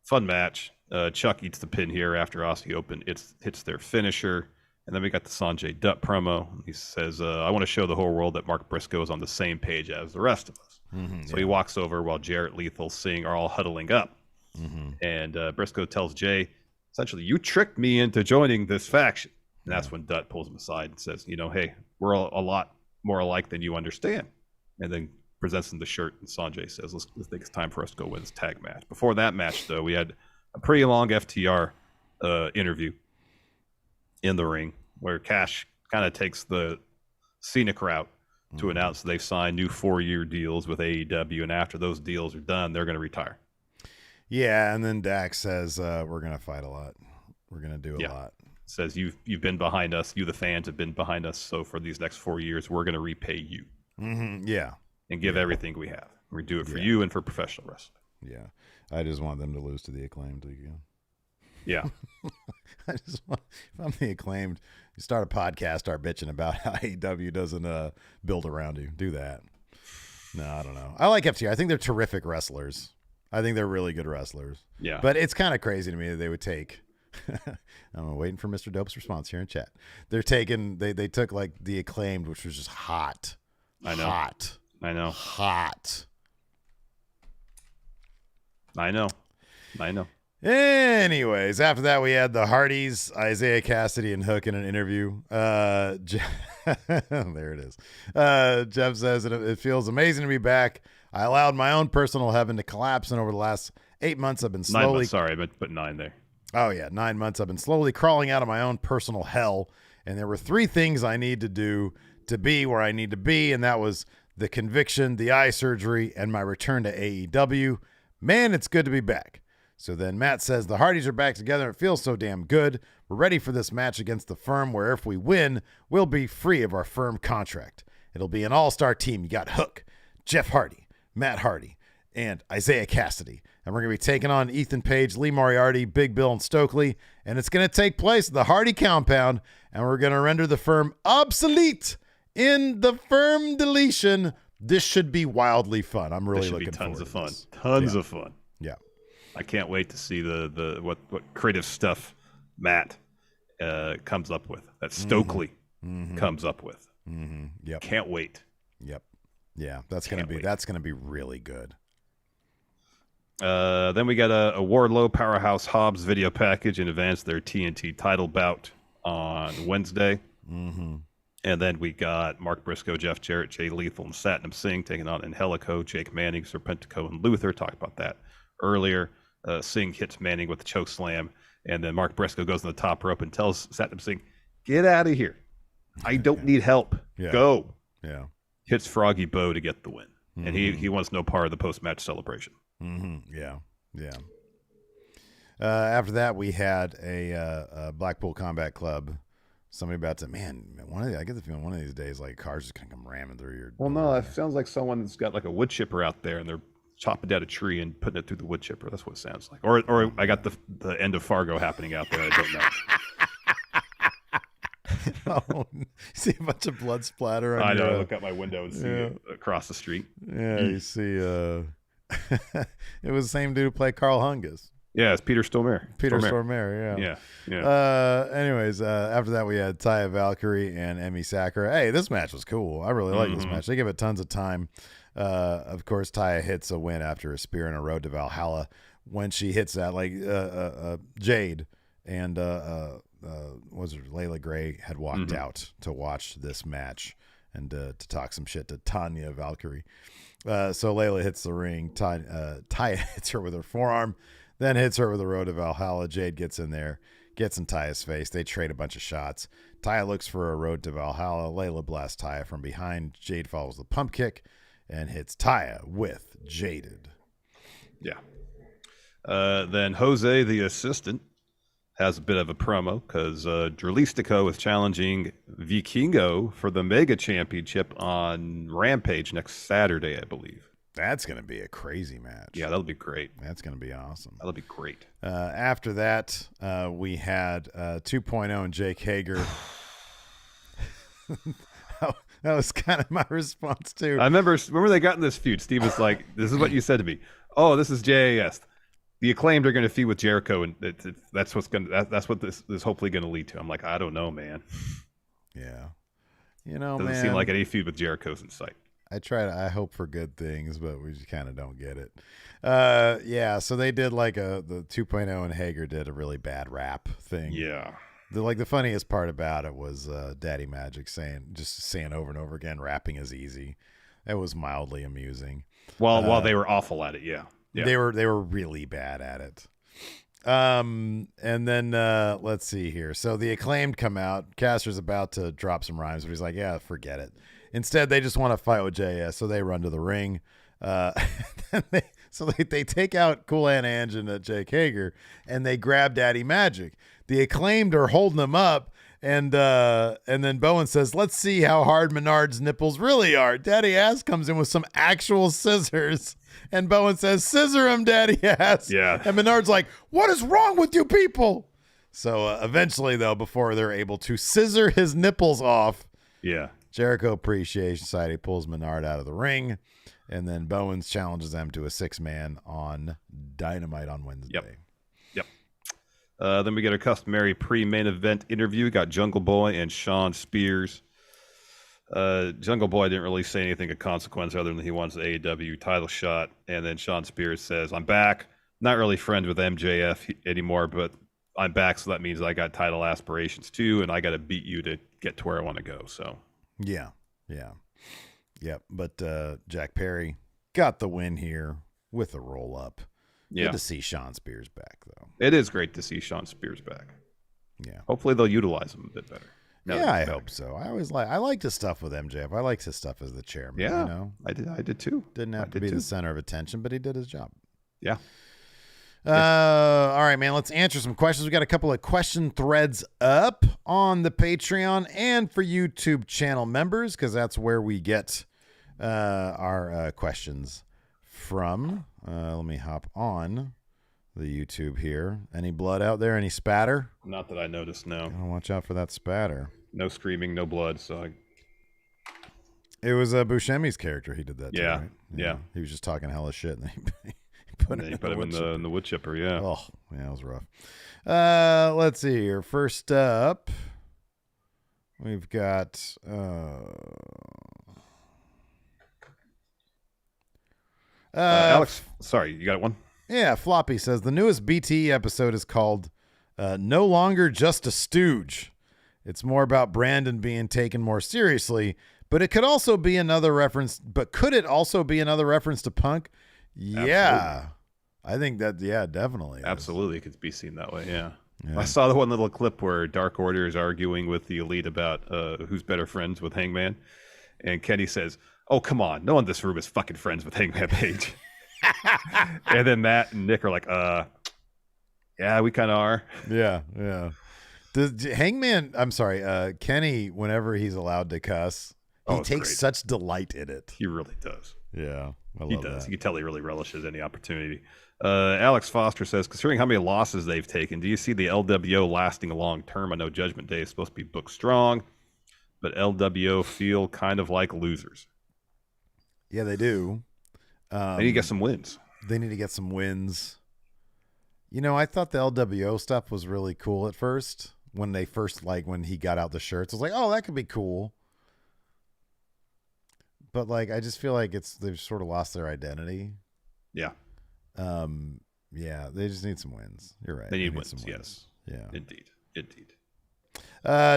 Fun match. Chuck eats the pin here after Aussie Open hits their finisher. And then we got the Sanjay Dutt promo. He says, I want to show the whole world that Mark Briscoe is on the same page as the rest of us. So he walks over while Jarrett, Lethal, Singh are all huddling up. And Briscoe tells Jay, essentially, you tricked me into joining this faction. And that's when Dutt pulls him aside and says, hey, we're a lot more alike than you understand. And then presents him the shirt, and Sanjay says, let's think it's time for us to go win this tag match. Before that match, though, we had a pretty long FTR interview in the ring where Cash kind of takes the scenic route to announce they've signed new 4-year deals with AEW, and after those deals are done, they're going to retire. Yeah, and then Dax says, we're going to fight a lot. We're going to do a lot. Says, you've been behind us. You, the fans, have been behind us. So for these next 4 years, we're going to repay you. Yeah. And give everything we have. We do it for you and for professional wrestling. Yeah. I just want them to lose to the Acclaimed again. Yeah. I just want, if I'm the Acclaimed, you start a podcast, start bitching about how AEW doesn't build around you. Do that. No, I don't know. I like FTR. I think they're terrific wrestlers. I think they're really good wrestlers. Yeah. But it's kind of crazy to me that they would take I'm waiting for Mr. Dope's response here in chat. They took like the Acclaimed, which was just hot. I know. Hot. I know. Hot. I know. Anyways, after that, we had the Hardys, Isaiah Cassidy, and Hook in an interview. There it is. Jeff says that it feels amazing to be back. I allowed my own personal heaven to collapse, and over the last 8 months, I've been slowly... 9 months, sorry, but put 9 there. Oh, yeah, 9 months. I've been slowly crawling out of my own personal hell, and there were 3 things I need to do to be where I need to be, and that was the conviction, the eye surgery, and my return to AEW. Man, it's good to be back. So then Matt says, the Hardys are back together. It feels so damn good. We're ready for this match against the Firm, where if we win, we'll be free of our Firm contract. It'll be an all-star team. You got Hook, Jeff Hardy, Matt Hardy, and Isaiah Cassidy. And we're going to be taking on Ethan Page, Lee Moriarty, Big Bill, and Stokely. And it's going to take place at the Hardy compound. And we're going to render the Firm obsolete in the Firm deletion. This should be wildly fun. I'm really looking forward to this. Tons of fun. Yeah. I can't wait to see what creative stuff Matt comes up with, that Stokely comes up with. Yep. Can't wait. Yep. Yeah, that's gonna be really good. Then we got a Wardlow Powerhouse Hobbs video package in advance of their TNT title bout on Wednesday. And then we got Mark Briscoe, Jeff Jarrett, Jay Lethal, and Satnam Singh taking on Angelico, Jake Manning, Serpentico, and Luther. Talked about that earlier. Singh hits Manning with a choke slam, and then Mark Briscoe goes on the top rope and tells Satnam Singh, "Get out of here. I don't need help. Go." Yeah. Hits Froggy Bow to get the win. And he wants no part of the post-match celebration. Yeah. After that, we had a Blackpool Combat Club. Somebody about to, I get the feeling one of these days, like, cars just gonna come ramming through your. Well, no, it sounds like someone's got like a wood chipper out there, and they're chopping down a tree and putting it through the wood chipper. That's what it sounds like. Or I got the end of Fargo happening out there. I don't know. Oh, see a bunch of blood splatter. I know. I look out my window and see it across the street. Yeah, you see. It was the same dude who played Carl Hungus. Yeah, it's Peter Stormare. Stormare, yeah. Anyways, after that we had Taya Valkyrie and Emi Sakura. Hey, this match was cool. I really like this match. They give it tons of time. Of course, Taya hits a win after a spear in a road to Valhalla. When she hits that, like Jade and was it Layla Gray had walked out to watch this match and to talk some shit to Tanya Valkyrie. So Layla hits the ring. Taya hits her with her forearm, then hits her with a road to Valhalla. Jade gets in there, gets in Taya's face. They trade a bunch of shots. Taya looks for a road to Valhalla. Layla blasts Taya from behind. Jade follows the pump kick and hits Taya with Jaded. Yeah. Then Jose, the assistant, has a bit of a promo because Dralistico is challenging Vikingo for the Mega Championship on Rampage next Saturday, I believe. That's going to be a crazy match. Yeah, that'll be great. That's going to be awesome. That'll be great. After that, we had 2.0 and Jake Hager. That was kind of my response too. I remember they got in this feud. Steve was like, "This is what you said to me. Oh, this is JAS. The Acclaimed are going to feud with Jericho, and that's what's going. That's what this is hopefully going to lead to." I'm like, I don't know, man. Yeah, Doesn't seem like any feud with Jericho's in sight. I hope for good things, but we just kind of don't get it. Yeah, so they did like the 2.0, and Hager did a really bad rap thing. Yeah. The funniest part about it was Daddy Magic saying over and over again, rapping is easy. It was mildly amusing. While they were awful at it, yeah. They were really bad at it. And then let's see here. So the Acclaimed come out. Caster's about to drop some rhymes, but he's like, yeah, forget it. Instead, they just want to fight with JS, so they run to the ring. They take out Cool Hand Ange and Jake Hager, and they grab Daddy Magic. The Acclaimed are holding him up, and then Bowen says, "Let's see how hard Menard's nipples really are." Daddy Ass comes in with some actual scissors, and Bowen says, "Scissor him, Daddy Ass." Yeah. And Menard's like, "What is wrong with you people?" So eventually, though, before they're able to scissor his nipples off, yeah, Jericho Appreciation Society pulls Menard out of the ring, and then Bowens challenges them to a 6-man on Dynamite on Wednesday. Yep. Then we get a customary pre-main event interview. We got Jungle Boy and Shawn Spears. Jungle Boy didn't really say anything of consequence other than he wants the AEW title shot. And then Shawn Spears says, "I'm back. Not really friends with MJF anymore, but I'm back, so that means I got title aspirations too, and I got to beat you to get to where I want to go." So yeah. But Jack Perry got the win here with a roll up. Yeah. Good to see Shawn Spears back, though. It is great to see Shawn Spears back. Yeah. Hopefully they'll utilize him a bit better. I hope so. I liked his stuff with MJF. I liked his stuff as the chairman. Yeah, I did too. Didn't have to be the center of attention, but he did his job. Yeah. All right, man. Let's answer some questions. We got a couple of question threads up on the Patreon and for YouTube channel members, because that's where we get our questions from. Let me hop on the YouTube here. Any blood out there? Any spatter? Not that I noticed, no. Watch out for that spatter. No screaming, no blood. So It was Buscemi's character. He did that too, right? Yeah. He was just talking hella shit, and he put him in the wood chipper, yeah. Oh, yeah, it was rough. Let's see here. First up, we've got Alex, sorry, you got one? Yeah, Floppy says the newest BT episode is called No Longer Just a Stooge. It's more about Brandon being taken more seriously, but it could also be another reference. But could it also be another reference to Punk? Yeah. Absolutely. I think that, definitely. Absolutely. It could be seen that way. Yeah. I saw the one little clip where Dark Order is arguing with the Elite about who's better friends with Hangman. And Kenny says, "Oh, come on. No one in this room is fucking friends with Hangman Page." And then Matt and Nick are like, yeah, we kind of are. Yeah. Kenny, whenever he's allowed to cuss, he takes such delight in it. He really does. Yeah, he does. You can tell he really relishes any opportunity. Alex Foster says, considering how many losses they've taken, do you see the LWO lasting long term? I know Judgment Day is supposed to be booked strong, but LWO feel kind of like losers. Yeah, they do. They need to get some wins. I thought the LWO stuff was really cool at first. When he got out the shirts, I was like, oh, that could be cool. But I just feel like they've sort of lost their identity. Yeah. They just need some wins. You're right. They need wins, yes. Yeah. Indeed.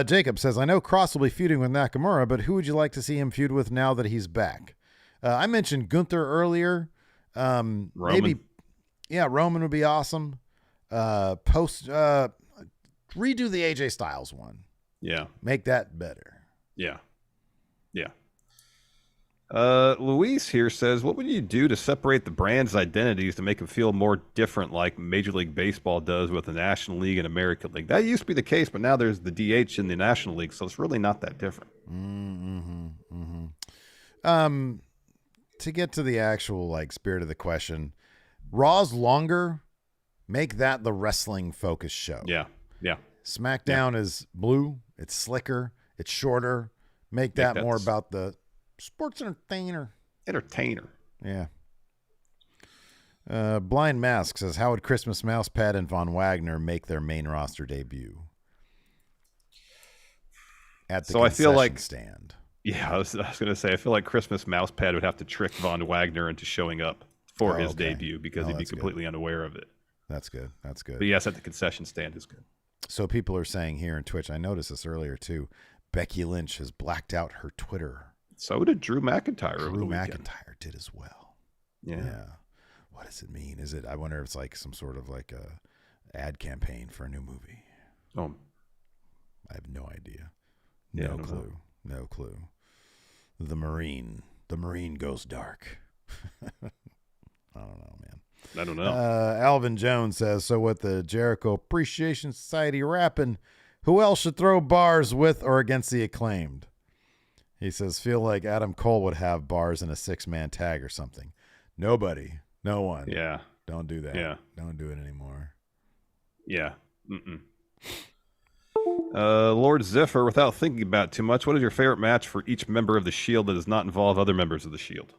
Jacob says, I know Cross will be feuding with Nakamura, but who would you like to see him feud with now that he's back? I mentioned Gunther earlier. Roman. Maybe, Roman would be awesome. Redo the AJ Styles one. Yeah. Make that better. Yeah. Luis here says, what would you do to separate the brand's identities to make them feel more different like Major League Baseball does with the National League and American League? That used to be the case, but now there's the DH in the National League, so it's really not that different. To get to the actual spirit of the question, Raw's longer, make that the wrestling focused show. Yeah. Smackdown is blue, it's slicker, it's shorter. Make that more about the sports entertainer. Yeah. Blind Mask says, how would Christmas Mousepad and Von Wagner make their main roster debut? At the concession stand. Yeah, I was going to say, I feel like Christmas Mousepad would have to trick Von Wagner into showing up for his debut because he'd be completely unaware of it. That's good. But yes, at the concession stand is good. So people are saying here in Twitch, I noticed this earlier too, Becky Lynch has blacked out her Twitter. So did Drew McIntyre. Drew McIntyre did as well. Yeah. What does it mean? I wonder if it's like some sort of like a ad campaign for a new movie. Oh, I have no idea. No clue. The Marine goes dark. I don't know, man. I don't know. Alvin Jones says, so with the Jericho Appreciation Society rapping, who else should throw bars with or against the Acclaimed? He says, feel like Adam Cole would have bars in a 6-man tag or something. Nobody. No one. Yeah. Don't do that. Yeah. Don't do it anymore. Yeah. Lord Ziffer, without thinking about it too much, what is your favorite match for each member of the Shield that does not involve other members of the Shield?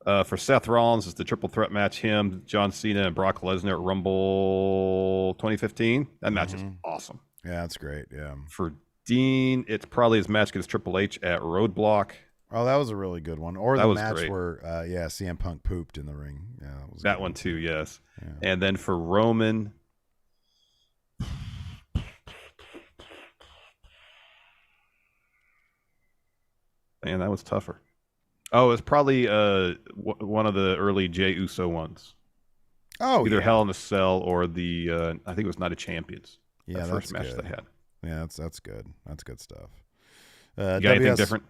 For Seth Rollins, it's the triple threat match, him, John Cena, and Brock Lesnar at Rumble 2015. That match is awesome. Yeah, that's great. Yeah. For Dean, it's probably his match against Triple H at Roadblock. Oh, that was a really good one. Or the match great. where, CM Punk pooped in the ring. Yeah, that one too, yes. Yeah. And then for Roman, man, that was tougher. Oh, it's probably one of the early Jey Uso ones. Oh, either Hell in a Cell or the I think it was Night of Champions. Yeah, that first match they had. Yeah, that's good. That's good stuff. You got anything different?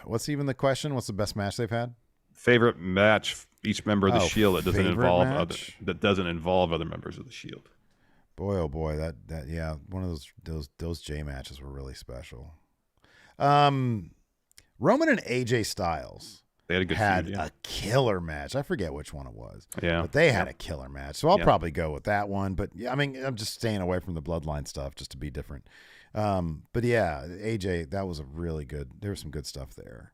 What's even the question? What's the best match they've had? Favorite match each member of the Shield that doesn't involve other members of the Shield. Boy, oh boy, that one of those J matches were really special. Roman and AJ Styles they had a good feud, a killer match. I forget which one it was. Yeah, but they had a killer match. So I'll probably go with that one. But yeah, I mean, I'm just staying away from the Bloodline stuff just to be different. But yeah, AJ, that was a really good. There was some good stuff there.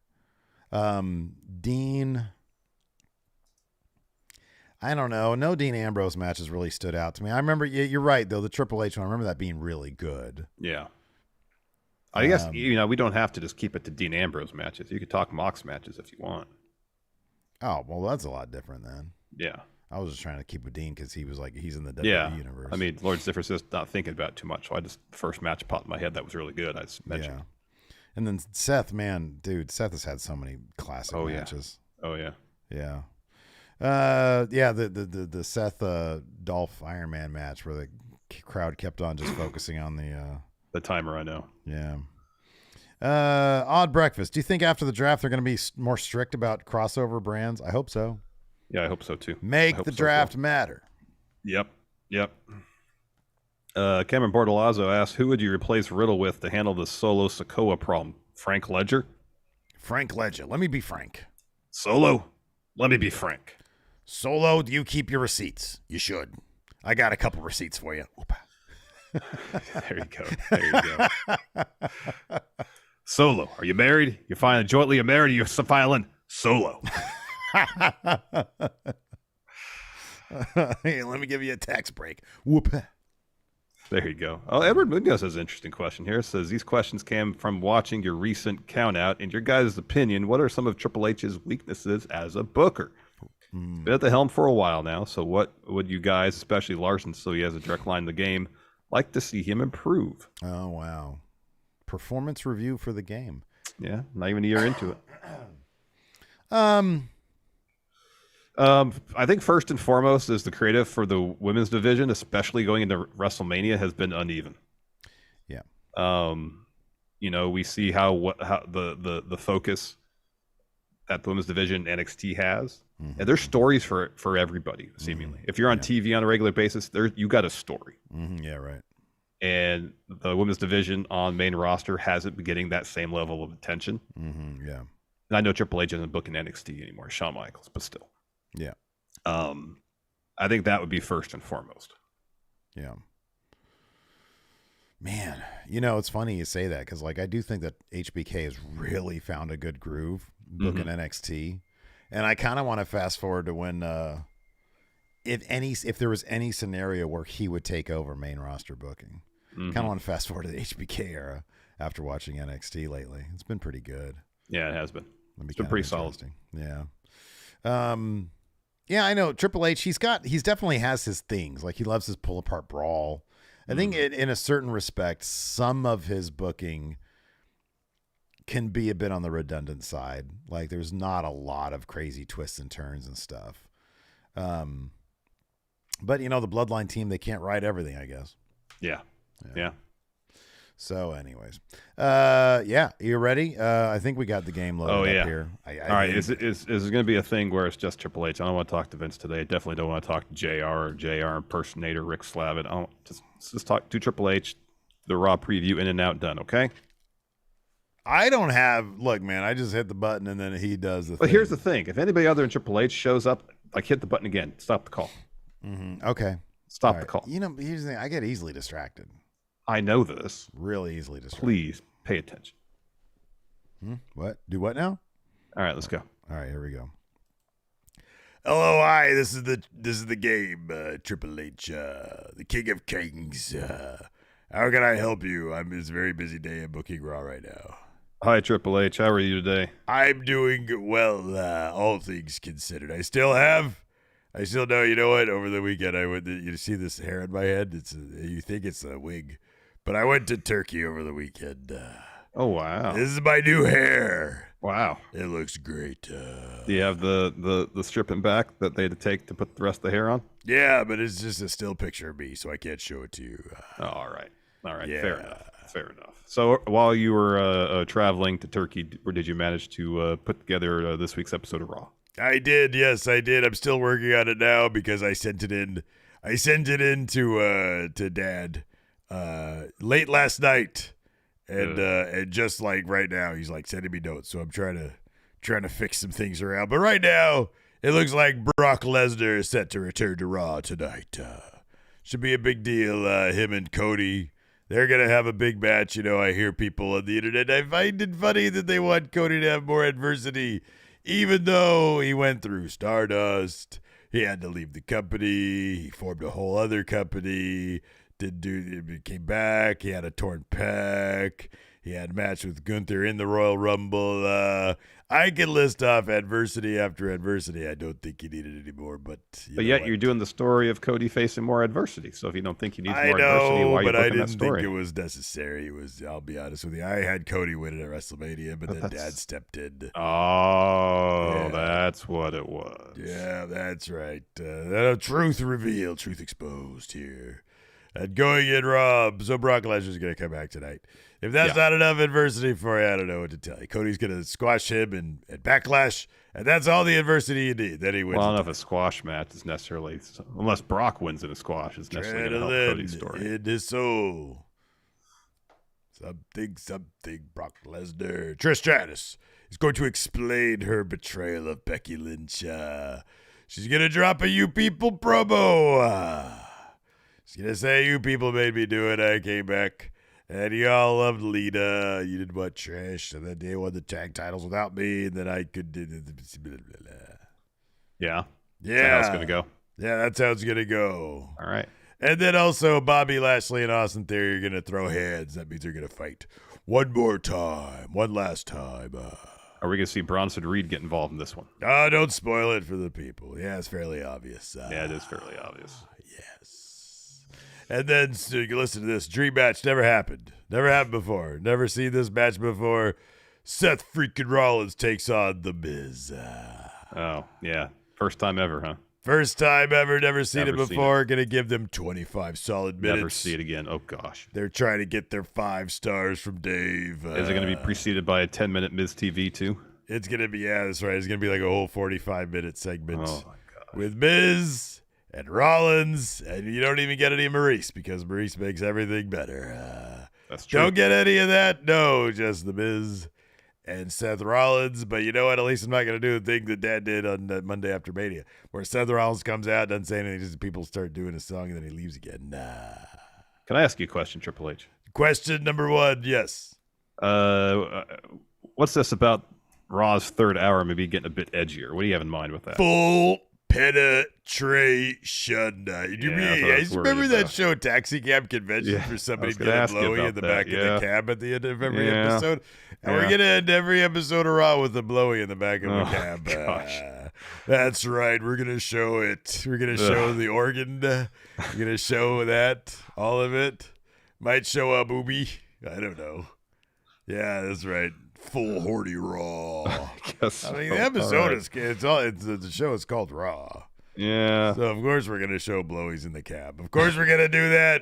Dean, I don't know. No Dean Ambrose matches really stood out to me. I remember. You're right though. The Triple H one. I remember that being really good. Yeah. I guess we don't have to just keep it to Dean Ambrose matches. You could talk Mox matches if you want. Oh well, that's a lot different then. Yeah. I was just trying to keep with Dean because he was like he's in the WWE universe. I mean, Lord Ziffer's just not thinking about it too much. So the first match popped in my head that was really good. I just mentioned. Yeah. And then Seth, man, dude, Seth has had so many classic matches. Oh yeah. Yeah. The Seth Dolph Iron Man match where the crowd kept on just focusing on the timer. I know. Yeah. Odd Breakfast. Do you think after the draft they're going to be more strict about crossover brands? I hope so. Yeah, I hope so too. Make the draft matter. Yep. Cameron Bortolazzo asked, who would you replace Riddle with to handle the Solo Sikoa problem? Frank Ledger? Frank Ledger. Let me be Frank. Solo? Let me be Frank. Solo, do you keep your receipts? You should. I got a couple receipts for you. There you go. Solo, are you married? You're filing jointly. You're married. You're filing solo. Hey, let me give you a tax break. Whoop. There you go. Oh, Edward Munoz has an interesting question here. It says, these questions came from watching your recent count out. In your guys' opinion, what are some of Triple H's weaknesses as a booker? Been at the helm for a while now, so what would you guys, especially Larson, so he has a direct line in the game, like to see him improve? Oh, wow. Performance review for the game. Yeah, not even a year into it. I think first and foremost is the creative for the women's division, especially going into WrestleMania, has been uneven. Yeah. We see how the focus that the women's division NXT has. Mm-hmm. And there's stories for everybody, seemingly. Mm-hmm. If you're on TV on a regular basis, you got a story. Mm-hmm. Yeah, right. And the women's division on main roster hasn't been getting that same level of attention. Mm-hmm. Yeah. And I know Triple H isn't booking NXT anymore, Shawn Michaels, but still. Yeah. I think that would be first and foremost. Yeah. Man, you know, it's funny you say that because, like, I do think that HBK has really found a good groove booking NXT, and I kind of want to fast forward to when, if there was any scenario where he would take over main roster booking. Kind of want to fast forward to the HBK era after watching NXT lately. It's been pretty good. Yeah, it has been. It's been pretty solid. Yeah. Yeah, I know Triple H. He's definitely has his things. Like he loves his pull apart brawl. I think in a certain respect, some of his booking can be a bit on the redundant side. Like there's not a lot of crazy twists and turns and stuff. But you know, the Bloodline team, they can't write everything, I guess. Yeah. So, anyways, yeah, you ready? I think we got the game loaded up here. All right, is it going to be a thing where it's just Triple H? I don't want to talk to Vince today. I definitely don't want to talk to JR or JR impersonator Rick Slavin. Just talk to Triple H. The Raw preview in and out done. Okay. I don't have. Look, man, I just hit the button and then he does the. But here's the thing: if anybody other than Triple H shows up, like hit the button again. Stop the call. Okay. Stop the call. You know, here's the thing: I get easily distracted. I know this. Really easily distracted. Please pay attention. What? Do what now? All right, let's go. All right, here we go. Hello, hi. This is the game. Triple H, the King of Kings. How can I help you? It's a very busy day of booking Raw right now. Hi, Triple H. How are you today? I'm doing well, all things considered. I still know. You know what? Over the weekend, I went. You see this hair on my head? You think it's a wig, but I went to Turkey over the weekend. Oh wow! This is my new hair. Wow, it looks great. Do you have the stripping back that they had to take to put the rest of the hair on? Yeah, but it's just a still picture of me, so I can't show it to you. All right. Yeah. Fair enough. So while you were traveling to Turkey, did you manage to put together this week's episode of Raw? I did. Yes, I did. I'm still working on it now because I sent it in. I sent it in to Dad late last night, and just like right now, he's like sending me notes. So I'm trying to fix some things around. But right now, it looks like Brock Lesnar is set to return to Raw tonight. Should be a big deal. Him and Cody, they're gonna have a big match. You know, I hear people on the internet. I find it funny that they want Cody to have more adversity. Even though he went through Stardust, he had to leave the company. He formed a whole other company. Came back. He had a torn pec. He had a match with Gunther in the Royal Rumble. I can list off adversity after adversity. I don't think he needed it anymore. But yet you're doing the story of Cody facing more adversity. So if you don't think he needs more adversity, why are you booking that story? I think it was necessary. I'll be honest with you. I had Cody win at WrestleMania, but then Dad stepped in. Oh, yeah. That's what it was. Yeah, that's right. Truth revealed, truth exposed here. And going in Raw, so Brock Lesnar's going to come back tonight. If that's not enough adversity for you, I don't know what to tell you. Cody's going to squash him and Backlash, and that's all the adversity you need. Then he wins. Well, I don't know if a squash match is necessarily, unless Brock wins in a squash, is necessarily going to help Cody's story. In his soul. Something, Brock Lesnar. Trish Stratus is going to explain her betrayal of Becky Lynch. She's going to drop a "You People" promo. She's going to say, "You people made me do it. I came back. And y'all loved Lita. You didn't want Trish. And then they won the tag titles without me. And then I could do Yeah. Yeah. That's how it's going to go. Yeah, that's how it's going to go. All right. And then also Bobby Lashley and Austin Theory are going to throw hands. That means they're going to fight one last time. Are we going to see Bronson Reed get involved in this one? Don't spoil it for the people. Yeah, it's fairly obvious. Yeah, it is fairly obvious. Yes. And then, so you can listen to this. Dream match never happened. Never happened before. Never seen this match before. Seth freaking Rollins takes on The Miz. Oh, yeah. First time ever, huh? First time ever. Never seen it before. Going to give them 25 solid minutes. Never see it again. Oh, gosh. They're trying to get their 5 stars from Dave. Is it going to be preceded by a 10-minute Miz TV, too? It's going to be, yeah, that's right. It's going to be like a whole 45-minute segment. Oh, my God. With Miz and Rollins, and you don't even get any Maurice because Maurice makes everything better. That's true. Don't get any of that. No, just The Miz and Seth Rollins. But you know what? At least I'm not going to do the thing that Dad did on Monday After Mania, where Seth Rollins comes out, doesn't say anything, just people start doing a song, and then he leaves again. Can I ask you a question, Triple H? Question number 1, yes. What's this about Raw's third hour maybe getting a bit edgier? What do you have in mind with that? Full penetration. You remember that show, Taxi Cab Convention, for somebody to get a blowy in the back of the cab at the end of every episode? And we're going to end every episode of Raw with a blowy in the back of a cab. Gosh. That's right. We're going to show it. We're going to show the organ. We're going to show that. All of it. Might show a booby. I don't know. Yeah, that's right. Full Horty Raw. I mean, the episode is the show is called Raw. Yeah. So of course we're gonna show blowies in the cab. Of course we're gonna do that.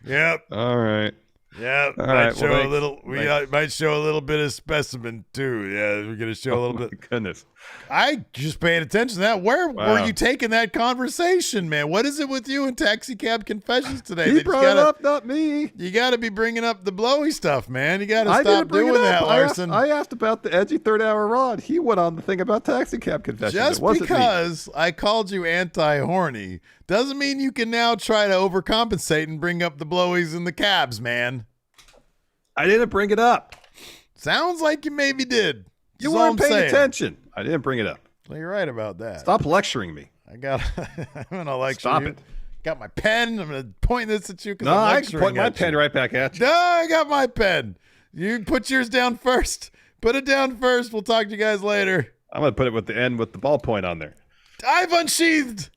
Yep. All right. Yeah. Might show a little. We might show a little bit of specimen too. Yeah, we're gonna show a little bit. Goodness. I just paying attention to that. Where were you taking that conversation, man? What is it with you and Taxi Cab Confessions today? He brought it up, not me. You got to be bringing up the blowy stuff, man. You got to stop doing that, Larson. I asked about the edgy third hour Raw. And he went on the thing about Taxi Cab Confessions. Just because I called you anti-horny doesn't mean you can now try to overcompensate and bring up the blowies and the cabs, man. I didn't bring it up. Sounds like you maybe did. You weren't paying attention. I didn't bring it up. Well, you're right about that. Stop lecturing me. I'm gonna lecture Stop you. it. Got my pen. I'm gonna point this at you because No, I'm I can point my pen right back at you. No, I got my pen. You put yours down first. Put it down first. We'll talk to you guys later. I'm gonna put it with the end with the ballpoint on there. I've unsheathed.